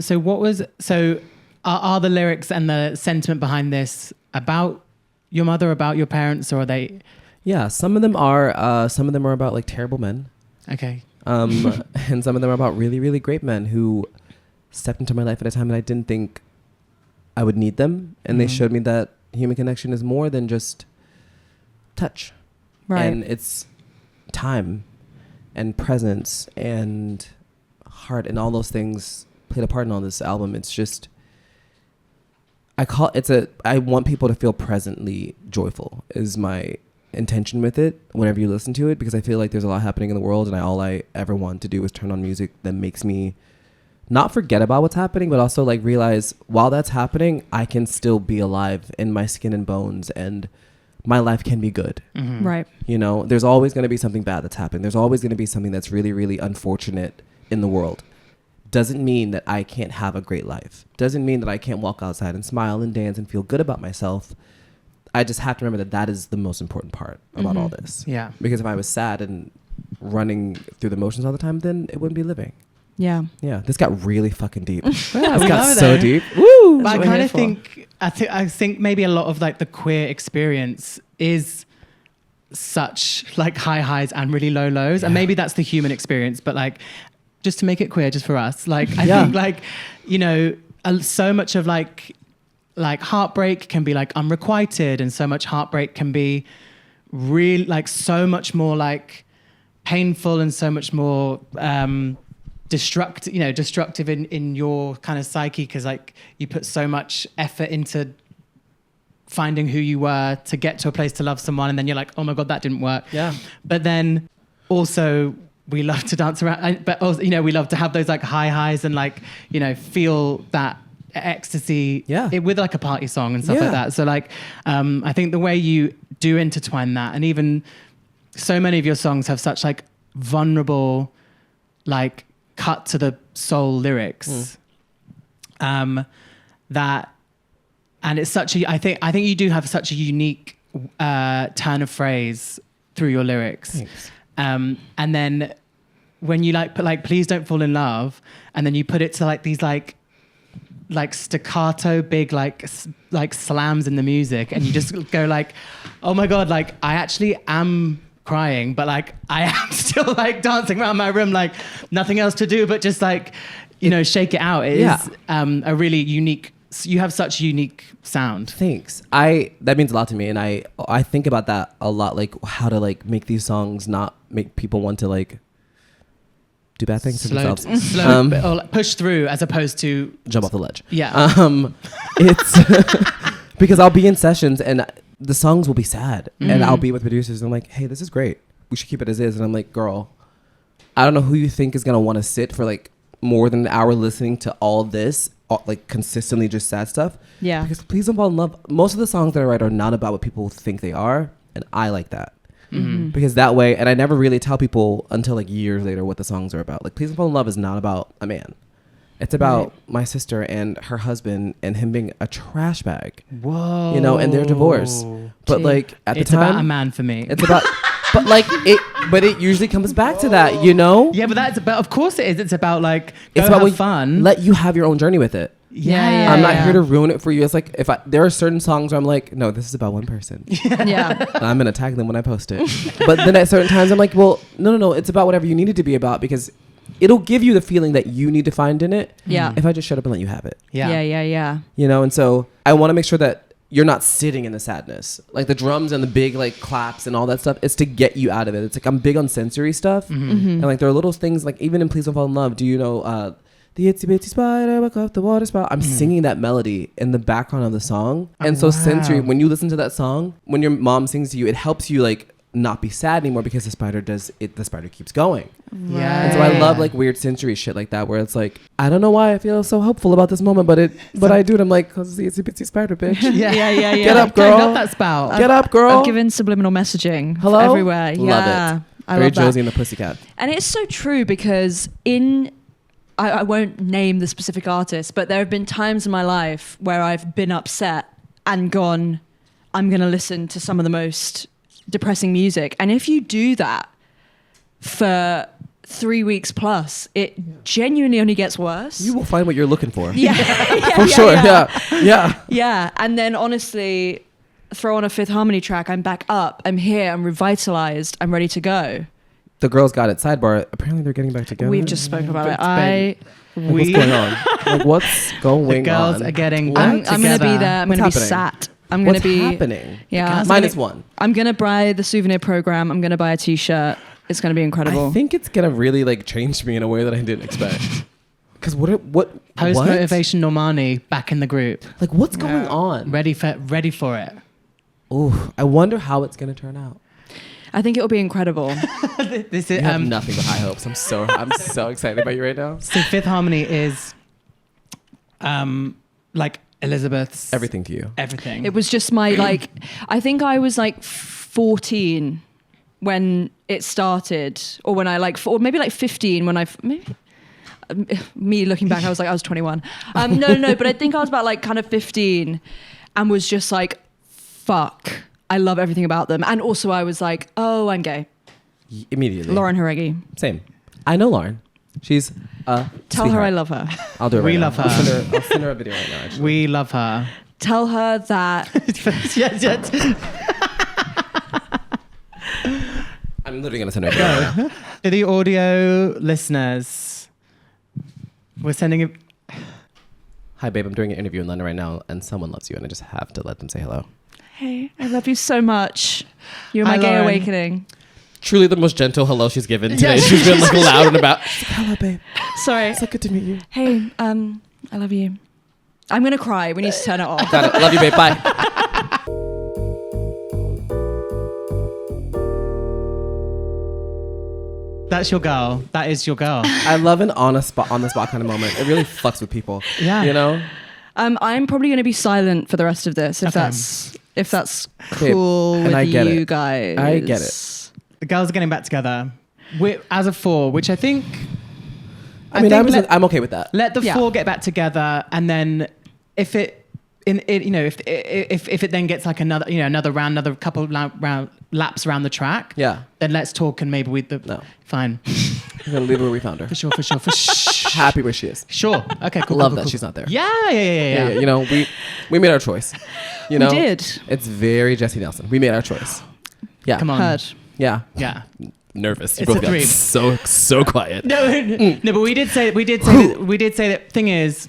B: So are the lyrics and the sentiment behind this about your mother, about your parents, or are they?
D: Yeah, some of them are about like terrible men.
B: Okay.
D: And some of them are about really, really great men who stepped into my life at a time that I didn't think I would need them. And they showed me that human connection is more than just touch.
A: Right.
D: And it's time and presence and heart, and all those things played a part in all this album. It's just, I want people to feel presently joyful is my intention with it whenever you listen to it, because I feel like there's a lot happening in the world, and all I ever want to do is turn on music that makes me not forget about what's happening, but also like realize while that's happening, I can still be alive in my skin and bones, and my life can be good.
A: Right.
D: You know, there's always going to be something bad that's happening. There's always going to be something that's really, really unfortunate in the world. Doesn't mean that I can't have a great life. Doesn't mean that I can't walk outside and smile and dance and feel good about myself. I just have to remember that that is the most important part about all this.
B: Yeah.
D: Because if I was sad and running through the motions all the time, then it wouldn't be living.
A: Yeah.
D: Yeah, this got really fucking deep.
B: Yeah,
D: This
B: we
D: got
B: love it
D: so
B: though.
D: deep. Woo!
B: But I
A: what we're
B: kind
A: here
B: of
A: for.
B: I think maybe a lot of like the queer experience is such like high highs and really low lows, and maybe that's the human experience. But like, just to make it queer, just for us, like I think like, you know, so much of like heartbreak can be like unrequited, and so much heartbreak can be really like so much more like painful and so much more destructive in your kind of psyche, because like you put so much effort into finding who you were to get to a place to love someone, and then you're like, oh my god, that didn't work.
D: Yeah.
B: But then also we love to dance around, but also, you know, we love to have those like high highs and like, you know, feel that ecstasy
D: Yeah.
B: with like a party song and stuff
D: Yeah.
B: like that. So like, I think the way you do intertwine that, and even so many of your songs have such like vulnerable, like cut to the soul lyrics, that, and it's such a, I think you do have such a unique turn of phrase through your lyrics.
D: Thanks.
B: And then when you like put like "Please Don't Fall in Love," and then you put it to like these like staccato big like slams in the music, and you just go like, oh my god, like I actually am crying, but like I am still like dancing around my room like nothing else to do but just like, you know, shake it out. It is a really unique, you have such a unique sound.
D: Thanks. That means a lot to me, and I think about that a lot, like how to like make these songs not make people want to like do bad things to themselves.
B: Slow, or like push through as opposed to
D: Jump off the ledge.
B: Yeah.
D: It's because I'll be in sessions and the songs will be sad, and I'll be with producers and I'm like, hey, this is great, we should keep it as is, and I'm like, girl, I don't know who you think is gonna want to sit for like more than an hour listening to all this like consistently just sad stuff.
A: Yeah.
D: Because Please Don't Fall in Love, most of the songs that I write are not about what people think they are, and I like that. Because that way, and I never really tell people until like years later what the songs are about. Like Please Don't Fall in Love is not about a man. It's about my sister and her husband and him being a trash bag.
B: Whoa.
D: You know, and their divorce. But like at
B: It's
D: the time,
B: about a man for me.
D: it's about, but like it usually comes back to that, you know?
B: Yeah, but that's about, of course it is. It's about like,
D: It's
B: go
D: about
B: have fun.
D: Let you have your own journey with it.
B: Yeah.
D: I'm not here to ruin it for you. It's like there are certain songs where I'm like, no, this is about one person.
A: Yeah.
D: And I'm gonna tag them when I post it. But then at certain times I'm like, well, no, it's about whatever you need it to be about, because it'll give you the feeling that you need to find in it.
A: Yeah.
D: If I just shut up and let you have it.
A: Yeah.
D: You know, and so I want to make sure that you're not sitting in the sadness. Like the drums and the big like claps and all that stuff, it's to get you out of it. It's like I'm big on sensory stuff. And like there are little things like even in Please Don't Fall in Love, do you know the itsy bitsy spider woke up the water spout? I'm singing that melody in the background of the song. And so sensory, when you listen to that song, when your mom sings to you, it helps you like not be sad anymore, because the spider keeps going.
B: Yeah.
D: And so I love like weird sensory shit like that, where it's like, I don't know why I feel so hopeful about this moment, but I do it. I'm like, cause the itsy bitsy spider, bitch.
A: Yeah.
D: Get up, girl.
B: Can't help that spout.
D: Get up, girl.
A: I've given subliminal messaging
D: Hello?
A: everywhere.
D: Love
A: Yeah.
D: it.
A: I
D: Very
A: love that.
D: Josie and the Pussycat.
A: And it's so true, because I won't name the specific artist, but there have been times in my life where I've been upset and gone, I'm going to listen to some of the most depressing music. And if you do that for 3 weeks plus, it genuinely only gets worse.
D: You will find what you're looking for.
A: Yeah.
D: For sure. Yeah.
A: Yeah. And then honestly, throw on a Fifth Harmony track, I'm back up, I'm here, I'm revitalized, I'm ready to go.
D: The girls got it. Sidebar. Apparently they're getting back together.
A: We've just spoken about it.
D: What's going on? Like what's going
B: The girls
D: on?
B: are getting
A: I'm
B: back
A: going to be
B: together.
A: there. I'm
D: What's
A: going to be
D: happening?
A: sat. I'm going to
D: What's
A: be
D: happening?
A: Yeah.
D: Minus one.
A: I'm going to buy the souvenir program. I'm going to buy a t-shirt. It's going to be incredible.
D: I think it's gonna really like change me in a way that I didn't expect. Because what
B: Post motivation Normani back in the group.
D: like what's going on?
B: Ready for it.
D: Oh, I wonder how it's gonna turn out.
A: I think it'll be incredible.
B: This
D: You
B: is
D: have nothing but high hopes. I'm so excited about you right now.
B: so Fifth Harmony is like Elizabeth's
D: Everything to you.
B: everything.
A: It was just my like, I think I was like 14 when it started, or when I like, or maybe like 15 when me looking back, I was 21. No, but I think I was about like kind of 15 and was just like, fuck, I love everything about them. And also I was like, oh, I'm gay.
D: Immediately.
A: Lauren Haregi.
D: Same. I know Lauren. She's a
A: Tell her I love her.
D: I'll do it right
B: We
D: now.
B: love her.
D: I'll send her a video right now, actually.
B: We love her.
A: Tell her that
B: yes.
D: I'm literally going to send her a video right now.
B: To the audio listeners, we're sending it.
D: Hi, babe. I'm doing an interview in London right now, and someone loves you, and I just have to let them say hello.
A: hey, I love you so much. You're my
B: Hi,
A: gay
B: Lauren.
A: awakening.
D: Truly the most gentle hello she's given today. She's been like loud and about. Hello, babe.
A: Sorry.
D: It's so good to meet you.
A: Hey, I love you. I'm going to cry. We need to turn it off.
D: Got it. Love you, babe. Bye.
B: That's your girl. That is your girl.
D: I love an on the spot kind of moment. It really fucks with people.
B: Yeah.
D: You know?
A: I'm probably going to be silent for the rest of this if that's cool
D: and
A: with
D: I get
A: you
D: it.
A: guys.
D: I get it.
B: The girls are getting back together as a 4, which I think.
D: I'm okay with that.
B: Let the 4 get back together, and then if it then gets like another round, another couple round laps around the track, then let's talk and maybe fine.
D: We're gonna leave her where we found her.
B: For sure.
D: Happy where she is.
B: Sure. Okay. Cool.
D: Love
B: cool,
D: that
B: cool.
D: she's not there.
B: Yeah.
D: You know, we made our choice. You know,
A: we did.
D: It's very Jessie Nelson. We made our choice. Yeah.
B: Come on.
A: Heard.
D: Yeah. Nervous. You both got so quiet.
B: No, but we did say that. Thing is,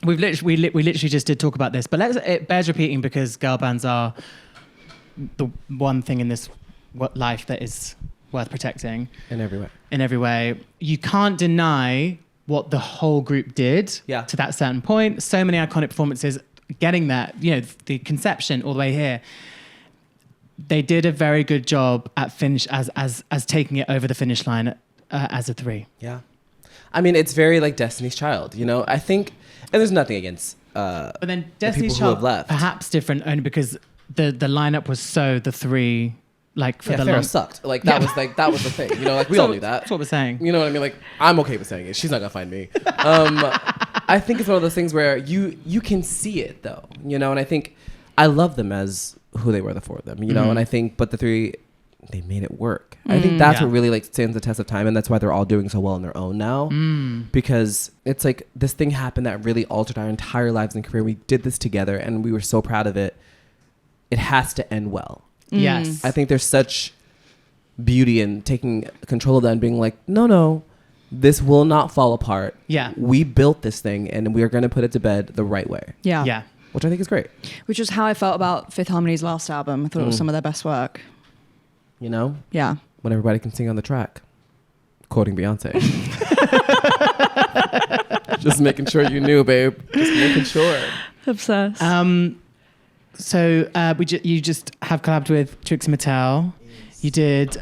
B: we literally just did talk about this, but it bears repeating because girl bands are the one thing in this life that is worth protecting
D: in every way.
B: You can't deny what the whole group did to that certain point. So many iconic performances, getting that, the conception all the way here. They did a very good job at finish as taking it over the finish line as a 3.
D: Yeah. I mean, it's very like Destiny's Child, I think, and there's nothing against
B: but then
D: the
B: Destiny's
D: people who have
B: Child
D: left.
B: perhaps different only because the lineup was so the 3 like for the
D: Farrah
B: long
D: sucked. Like that was the thing. Like we all knew that.
B: That's what we're saying.
D: You know what I mean? Like I'm okay with saying it. She's not gonna find me. I think it's one of those things where you can see it though, and I think I love them as who they were, the 4 of them, and I think, but the 3, they made it work. I think that's what really like stands the test of time, and that's why they're all doing so well on their own now, because it's like this thing happened that really altered our entire lives and career. We did this together, and we were so proud of it. It has to end well.
B: Yes.
D: I think there's such beauty in taking control of that and being like, no, this will not fall apart.
B: Yeah.
D: We built this thing, and we are going to put it to bed the right way.
A: Yeah.
D: Which I think is great.
A: Which was how I felt about Fifth Harmony's last album. I thought it was some of their best work. Yeah.
D: When everybody can sing on the track. Quoting Beyonce. Just making sure you knew, babe. Just making sure.
A: Obsessed.
B: So you just have collabed with Trixie Mattel. Yes. You did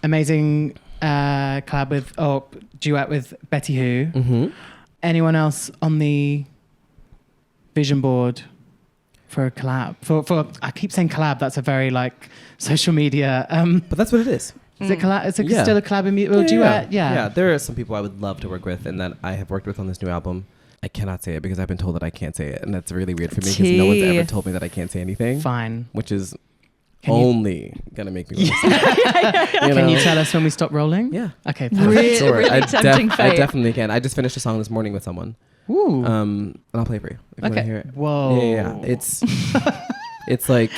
B: amazing duet with Betty Who. Mm-hmm. Anyone else on the vision board for a collab? For I keep saying collab. That's a very like social media.
D: But that's what it is.
B: Is it collab? Is it still a collab or duet? Yeah.
D: There are some people I would love to work with, and that I have worked with on this new album. I cannot say it because I've been told that I can't say it, and that's really weird for me because no one's ever told me that I can't say anything.
B: Fine.
D: Which is only gonna make me want to say.
B: Can you tell us when we stop rolling?
D: Yeah.
B: Okay.
A: Really,
D: sure.
A: really tempting fate.
D: I definitely can. I just finished a song this morning with someone.
B: Ooh.
D: And I'll play it for you if you want to hear it.
B: Whoa.
D: Yeah. It's like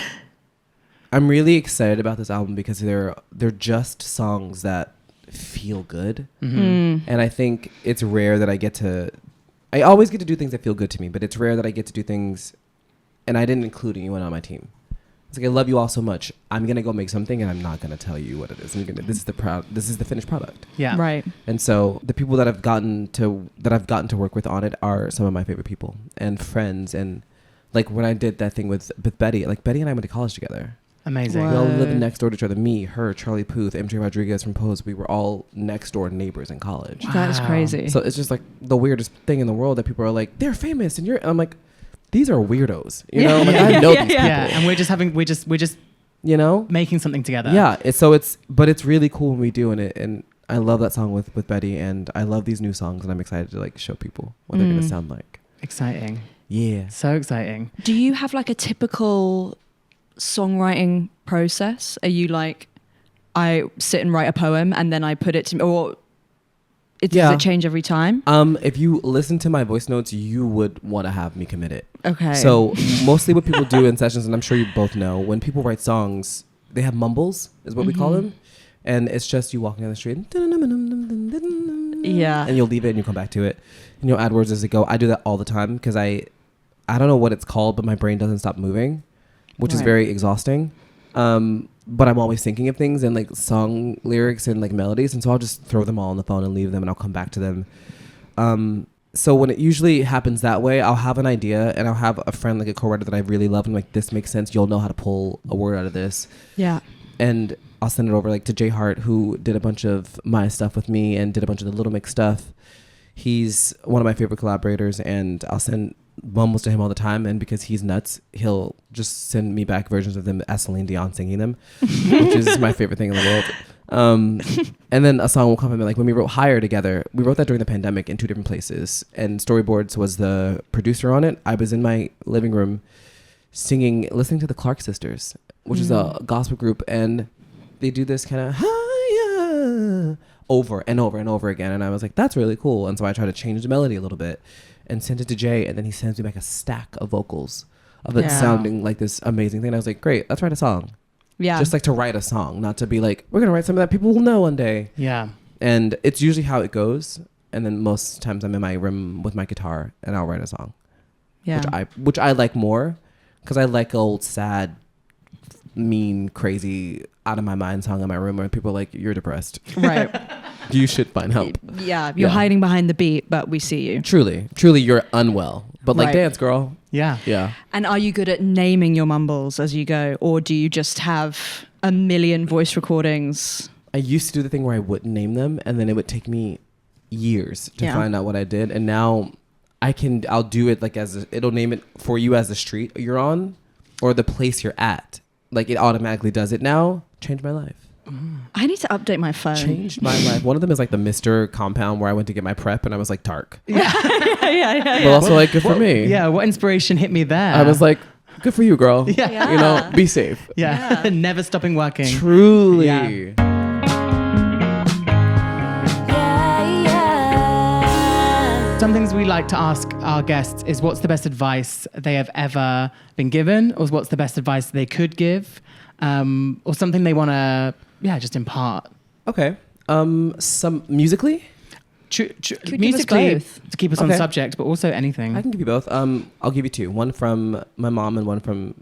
D: I'm really excited about this album because they're just songs that feel good, and I think it's rare that I always get to do things that feel good to me, but it's rare that I get to do things, and I didn't include anyone on my team. It's like I love you all so much. I'm gonna go make something, and I'm not gonna tell you what it is. This is the finished product.
B: Yeah.
A: Right.
B: And
D: so the people that I've gotten to work with on it are some of my favorite people and friends. And like when I did that thing with Betty, like Betty and I went to college together.
B: Amazing.
D: We all lived next door to each other. Me, her, Charlie Puth, MJ Rodriguez from Pose. We were all next door neighbors in college.
A: Wow. That is crazy.
D: So it's just like the weirdest thing in the world that people are like, they're famous, and I'm like, these are weirdos. You know, like, I know these people.
B: Yeah, and we're just making something together.
D: Yeah. But it's really cool when we do, and I love that song with Betty, and I love these new songs, and I'm excited to like show people what they're gonna sound like.
B: Exciting.
D: Yeah.
B: So exciting.
A: Do you have like a typical songwriting process? Are you like, I sit and write a poem and then I put it to, or does it change every time?
D: If you listen to my voice notes, you would want to have me commit it.
A: Okay.
D: So mostly what people do in sessions, and I'm sure you both know, when people write songs, they have mumbles, is what we call them. And it's just you walking down the street.
A: Yeah.
D: And you'll leave it and you come back to it. And you'll add words as it go. I do that all the time because I don't know what it's called, but my brain doesn't stop moving, which is very exhausting. But I'm always thinking of things and like song lyrics and like melodies. And so I'll just throw them all on the phone and leave them, and I'll come back to them. So when it usually happens that way, I'll have an idea and I'll have a friend, like a co-writer that I really love, and like, this makes sense. You'll know how to pull a word out of this.
A: Yeah.
D: And I'll send it over like to Jay Hart, who did a bunch of my stuff with me and did a bunch of the Little Mix stuff. He's one of my favorite collaborators, and I'll send mumbles to him all the time. And because he's nuts, he'll just send me back versions of them as Celine Dion singing them, which is my favorite thing in the world. And then a song will come from me. Like when we wrote Higher together, we wrote that during the pandemic in 2 different places. And Storyboards was the producer on it. I was in my living room singing, listening to the Clark Sisters, which is a gospel group, and they do this kind of higher over and over and over again. And I was like, that's really cool. And so I tried to change the melody a little bit and sent it to Jay, and then he sends me back a stack of vocals of it sounding like this amazing thing. And I was like, great, let's write a song.
A: Yeah.
D: Just like to write a song, not to be like, we're gonna write something that people will know one day.
B: Yeah.
D: And it's usually how it goes. And then most times I'm in my room with my guitar and I'll write a song.
A: Yeah.
D: Which I like more, because I like old sad, mean, crazy, out of my mind song in my room where people are like, you're depressed.
A: Right.
D: You should find help.
A: Yeah. You're hiding behind the beat, but we see you.
D: Truly, you're unwell. But like, dance, girl.
B: Yeah.
D: Yeah.
A: And are you good at naming your mumbles as you go, or do you just have a million voice recordings?
D: I used to do the thing where I wouldn't name them, and then it would take me years to find out what I did. And now I'll do it like it'll name it for you as the street you're on or the place you're at. Like it automatically does it now. Changed my life.
A: I need to update my phone.
D: Changed my life. One of them is like the Mr. compound where I went to get my prep, and I was like, Tark.
A: yeah.
D: But also like, good for me.
B: Yeah. What inspiration hit me there?
D: I was like, good for you, girl.
B: Yeah.
D: You know, be safe.
B: Yeah. Never stopping working.
D: Truly.
B: Yeah. Some things we like to ask our guests is what's the best advice they have ever been given, or what's the best advice they could give, or something they want to, just impart.
D: Okay. Some musically?
B: Musically,
A: both?
B: to keep us on
D: Okay.
B: subject, but also anything.
D: I can give you both. I'll give you 2. One from my mom and one from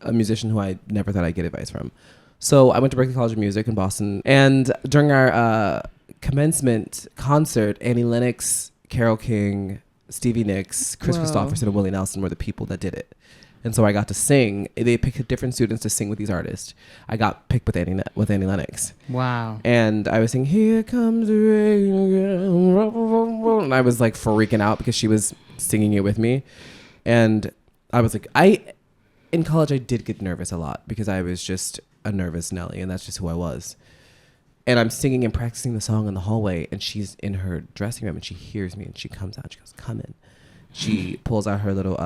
D: a musician who I never thought I'd get advice from. So I went to Berklee College of Music in Boston, and during our commencement concert, Annie Lennox, Carole King, Stevie Nicks, Chris Christopherson, and Willie Nelson were the people that did it. And so I got to sing. They picked different students to sing with these artists. I got picked with Annie Lennox.
B: Wow.
D: And I was singing, "Here Comes the Rain Again," and I was like freaking out because she was singing it with me. And I was like, in college I did get nervous a lot because I was just a nervous Nelly, and that's just who I was. And I'm singing and practicing the song in the hallway, and she's in her dressing room, and she hears me, and she comes out. She goes, "Come in." She pulls out her little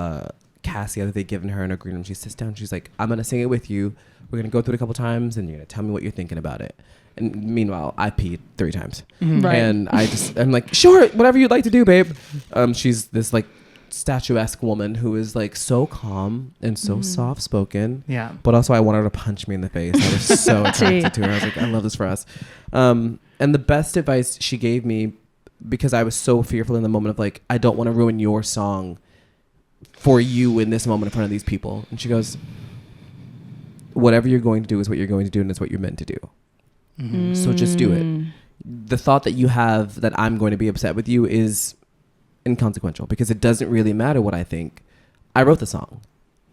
D: Cassia that they'd given her in her green room. She sits down. She's like, "I'm going to sing it with you. We're going to go through it a couple times, and you're going to tell me what you're thinking about it." And meanwhile, I peed 3 times.
A: Right.
D: And I'm like, "Sure, whatever you'd like to do, babe." She's this like statuesque woman who is like so calm and so soft spoken.
B: Yeah.
D: But also I want her to punch me in the face. I was so attracted to her. I was like, I love this for us. And the best advice she gave me, because I was so fearful in the moment of like, I don't want to ruin your song for you in this moment in front of these people. And she goes, whatever you're going to do is what you're going to do, and it's what you're meant to do. So just do it. The thought that you have that I'm going to be upset with you is inconsequential, because it doesn't really matter what I think. I wrote the song.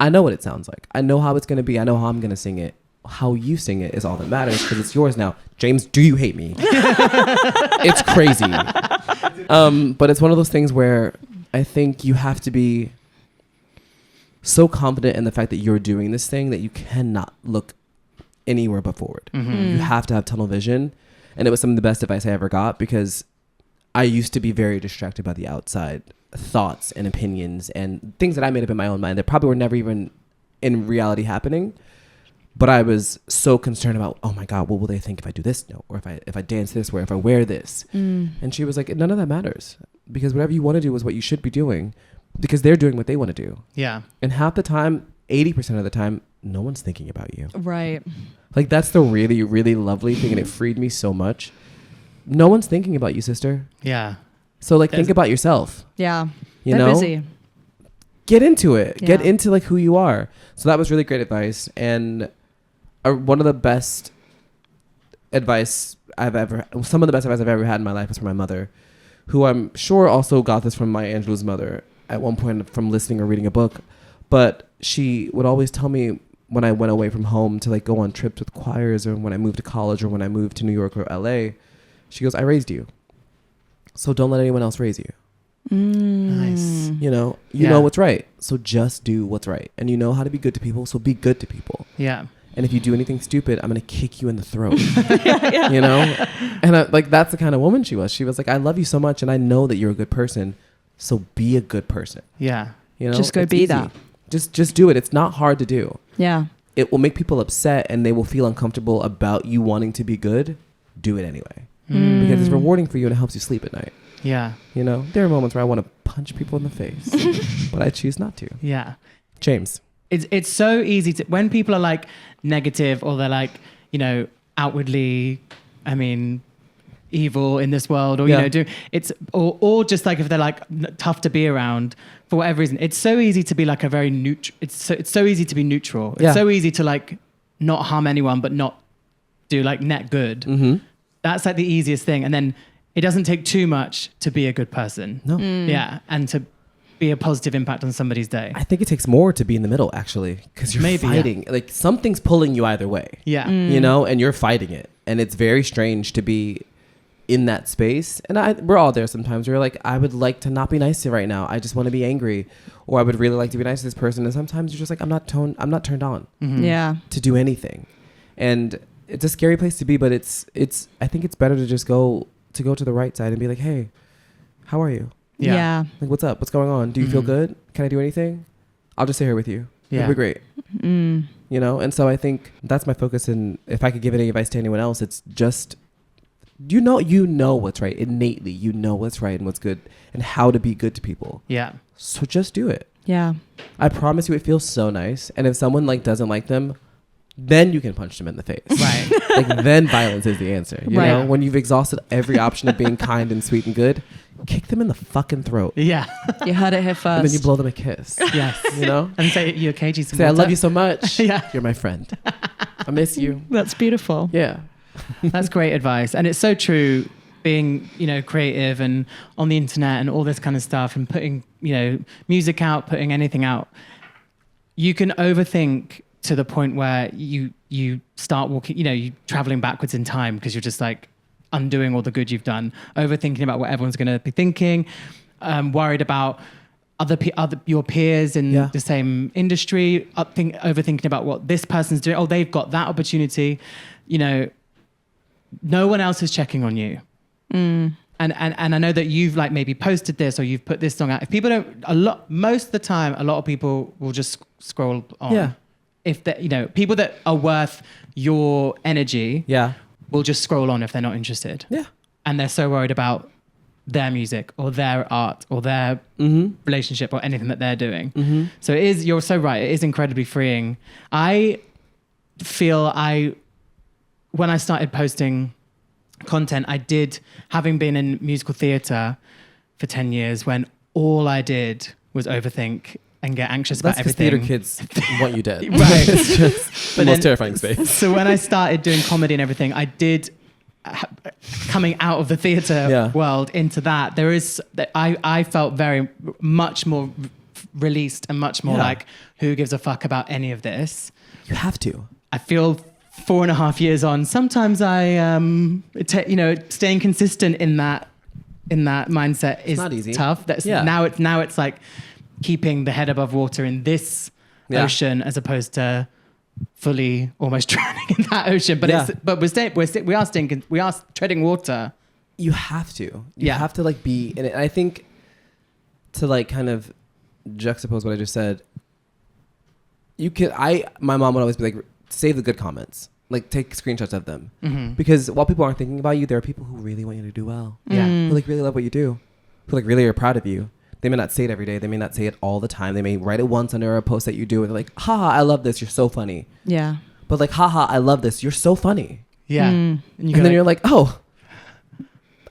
D: I know what it sounds like. I know how it's going to be. I know how I'm going to sing it. How you sing it is all that matters, because it's yours now. James, do you hate me? It's crazy. But it's one of those things where I think you have to be so confident in the fact that you're doing this thing that you cannot look anywhere but forward. You have to have tunnel vision. And it was some of the best advice I ever got, because I used to be very distracted by the outside thoughts and opinions and things that I made up in my own mind that probably were never even in reality happening. But I was so concerned about, oh my God, what will they think if I do this note, or if I dance this, or if I wear this? And she was like, none of that matters, because whatever you want to do is what you should be doing, because they're doing what they want to do.
B: Yeah.
D: And half the time, 80% of the time, no one's thinking about you.
A: Right.
D: Like, that's the really, really lovely thing, and it freed me so much. No one's thinking about you, sister.
B: Yeah.
D: So like, think about yourself.
A: Yeah.
D: You
A: They're
D: know?
A: busy.
D: Get into it.
A: Yeah.
D: Get into like who you are. So that was really great advice. And one of the best advice some of the best advice I've ever had in my life was from my mother, who I'm sure also got this from Maya Angelou's mother at one point from listening or reading a book. But she would always tell me when I went away from home to like go on trips with choirs, or when I moved to college, or when I moved to New York or LA, she goes, "I raised you. So don't let anyone else raise you.
B: Nice.
D: You know what's right. So just do what's right. And you know how to be good to people. So be good to people.
B: Yeah.
D: And if you do anything stupid, I'm going to kick you in the throat. You know? And that's the kind of woman she was. She was like, I love you so much and I know that you're a good person. So be a good person.
B: Yeah.
D: You know?
A: Just go
D: It's
A: be
D: easy.
A: that.
D: Just do it. It's not hard to do.
A: Yeah.
D: It will make people upset and they will feel uncomfortable about you wanting to be good. Do it anyway. Because it's rewarding for you and it helps you sleep at night.
B: Yeah.
D: You know, there are moments where I want to punch people in the face, but I choose not to.
B: Yeah.
D: James.
B: It's so easy to, when people are like negative or they're like, you know, outwardly, I mean, evil in this world, or, you know, or just like if they're like tough to be around for whatever reason, it's so easy to be like a very neutral, it's so easy to be neutral. It's so easy to like not harm anyone, but not do like net good.
D: Mm-hmm.
B: That's like the easiest thing. And then it doesn't take too much to be a good person.
D: No.
B: Yeah. And to be a positive impact on somebody's day.
D: I think it takes more to be in the middle, actually, because you're fighting. Like something's pulling you either way.
B: Yeah.
D: You know, and you're fighting it. And it's very strange to be in that space. And we're all there sometimes. We're like, I would like to not be nice to you right now. I just want to be angry. Or I would really like to be nice to this person. And sometimes you're just like, I'm not turned on
A: Yeah.
D: to do anything. And it's a scary place to be, but I think it's better to just go to the right side and be like, hey, how are you?
A: Yeah.
D: Like, what's up? What's going on? Do you feel good? Can I do anything? I'll just sit here with you.
B: Yeah.
D: It'll be great. You know? And so I think that's my focus. And if I could give any advice to anyone else, it's just, you know what's right. Innately, you know what's right and what's good and how to be good to people.
B: Yeah.
D: So just do it.
A: Yeah.
D: I promise you it feels so nice. And if someone like doesn't like them, then you can punch them in the face.
B: Right.
D: Like then violence is the answer. You know, when you've exhausted every option of being kind and sweet and good, kick them in the fucking throat.
B: Yeah.
A: You heard it here first.
D: And then you blow them a kiss.
B: Yes.
D: You know?
B: And say, you're KG.
D: Say, I love you so much.
B: Yeah.
D: You're my friend. I miss you.
A: That's beautiful.
D: Yeah.
B: That's great advice. And it's so true, being, you know, creative and on the internet and all this kind of stuff and putting, you know, music out, putting anything out. You can overthink to the point where you start walking, you know, you traveling backwards in time because you're just like undoing all the good you've done, overthinking about what everyone's going to be thinking, worried about other your peers in the same industry, overthinking about what this person's doing. Oh, they've got that opportunity. You know, no one else is checking on you. And I know that you've like maybe posted this or you've put this song out. If people don't, most of the time, a lot of people will just scroll on.
D: Yeah.
B: If you know, people that are worth your energy, will just scroll on if they're not interested.
D: Yeah.
B: And they're so worried about their music or their art or their relationship or anything that they're doing. So you're so right. It is incredibly freeing. I feel when I started posting content, I did, having been in musical theatre for 10 years, when all I did was overthink and get anxious about everything.
D: Theater kids want you dead.
B: Right.
D: It's just the most terrifying space.
B: So when I started doing comedy and everything, I did, coming out of the theatre world into that, I felt very much more released and much more like, who gives a fuck about any of this?
D: You have to.
B: I feel 4.5 years on, sometimes I, staying consistent in that mindset is
D: not easy.
B: tough. Now it's like keeping the head above water in this ocean as opposed to fully almost drowning in that ocean. But we are treading water.
D: You have to. You have to like be in it. And I think to like kind of juxtapose what I just said, my mom would always be like, save the good comments. Like take screenshots of them. Because while people aren't thinking about you, there are people who really want you to do well.
B: Yeah.
D: Who like really love what you do. Who like really are proud of you. They may not say it every day. They may not say it all the time. They may write it once under a post that you do and they're like, haha, I love this. You're so funny.
A: Yeah.
D: But like, haha, I love this. You're so funny.
B: Yeah.
A: Mm.
B: And
D: then you're like, oh,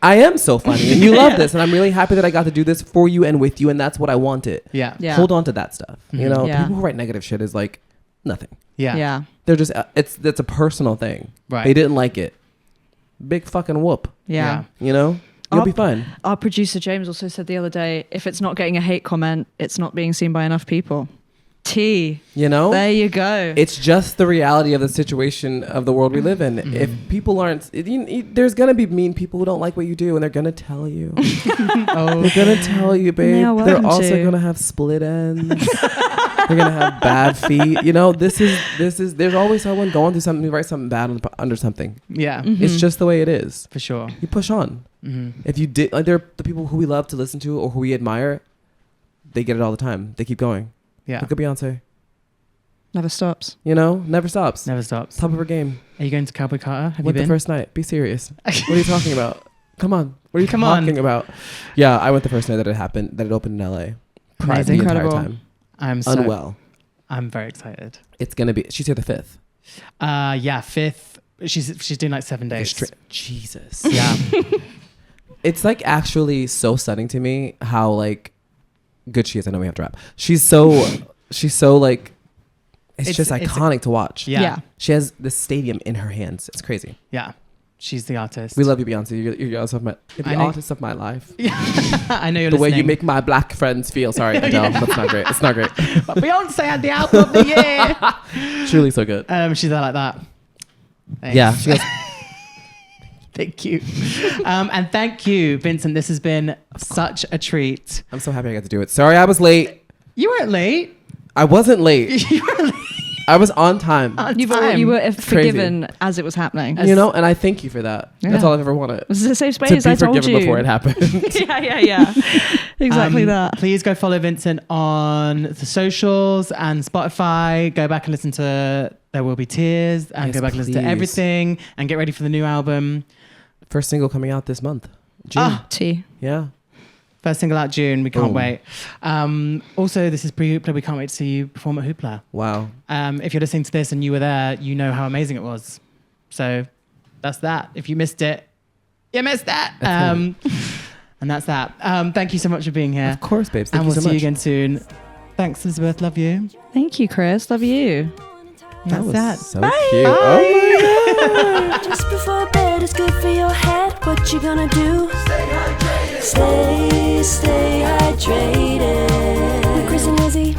D: I am so funny. And you love this. And I'm really happy that I got to do this for you and with you. And that's what I wanted.
B: Yeah.
A: Yeah.
D: Hold on to that stuff. You know,
A: Yeah.
D: people who write negative shit is like nothing.
B: Yeah.
A: Yeah.
D: They're just, that's a personal thing.
B: Right.
D: They didn't like it. Big fucking whoop.
A: Yeah.
D: You know? You'll be fine.
A: Our producer James also said the other day, if it's not getting a hate comment, it's not being seen by enough people. Tea.
D: You know?
A: There you go.
D: It's just the reality of the situation of the world we live in. If people aren't, there's gonna be mean people who don't like what you do, and they're gonna tell you. They're gonna tell you, babe.
A: Yeah,
D: They're
A: welcome
D: also
A: to.
D: gonna have split ends. They're gonna have bad feet. You know, this is. There's always someone going through something, who writes something bad under something.
B: Yeah,
D: It's just the way it is.
B: for sure.
D: You push on. If you did, like, there are the people who we love to listen to or who we admire. They get it all the time. They keep going.
B: Yeah,
D: Look at Beyonce.
A: Never stops.
D: You know, never stops.
B: never stops.
D: Top of her game.
B: Are you going to Cowboy Carter? Have
D: Went
B: you
D: the
B: been?
D: first night. Be serious. What are you talking about? Come on. What are you
B: Come on.
D: talking about? Yeah, I went the first night that it happened. That it opened in LA. Cried
B: Amazing.
D: the entire
A: Incredible.
D: time.
B: I'm so
D: Unwell.
B: I'm very excited.
D: It's gonna be. She's here the 5th.
B: Yeah, 5th. She's doing like 7 days.
D: Jesus.
B: Yeah.
D: It's like actually so stunning to me how like good she is. I know we have to wrap. She's so like. It's just iconic to watch.
B: Yeah.
A: Yeah.
D: She has the stadium in her hands. It's crazy.
B: Yeah. She's the artist.
D: We love you, Beyonce. You're the
B: I know.
D: artist of my life.
B: I know you're
D: The way
B: listening.
D: you make my black friends feel. Sorry, Adele. That's not great. It's not great.
B: But Beyonce had the album of the year.
D: Truly so good.
B: She's there like that. Thanks.
D: Yeah. She goes,
B: Thank you. And thank you, Vincent. This has been such a treat.
D: I'm so happy I got to do it. Sorry I was late.
B: You weren't late.
D: I wasn't late.
B: You were late.
D: I was on time.
A: You were
D: crazy.
A: forgiven as it was happening.
D: You know, and I thank you for that. That's
A: Yeah.
D: all I've ever wanted.
A: This is a safe
D: To
A: space.
D: be
A: I told
D: forgiven
A: you.
D: before it happened.
A: yeah. Exactly that.
B: Please go follow Vincent on the socials and Spotify. Go back and listen to There Will Be Tears and
D: Yes,
B: go back and listen to
D: please.
B: everything and get ready for the new album.
D: First single coming out this month. June.
A: Tea.
D: Yeah.
B: First single out June. We can't
D: Boom.
B: wait. Also, this is pre-Hoopla. We can't wait to see you perform at Hoopla.
D: Wow.
B: If you're listening to this and you were there, you know how amazing it was. So that's that. If you missed it, you missed that. And that's that. Thank you so much for being here.
D: Of course, babes. Thank
B: And
D: you
B: we'll
D: so
B: see you
D: much.
B: again soon. Thanks, Elizabeth. Love you.
A: Thank you, Chris. Love you.
D: That was
B: That's
D: so
A: Bye.
D: cute.
A: Bye.
D: Oh my God.
C: Just before bed is good for your head. What you gonna do? Stay hydrated. Stay hydrated. With Chris and Lizzie.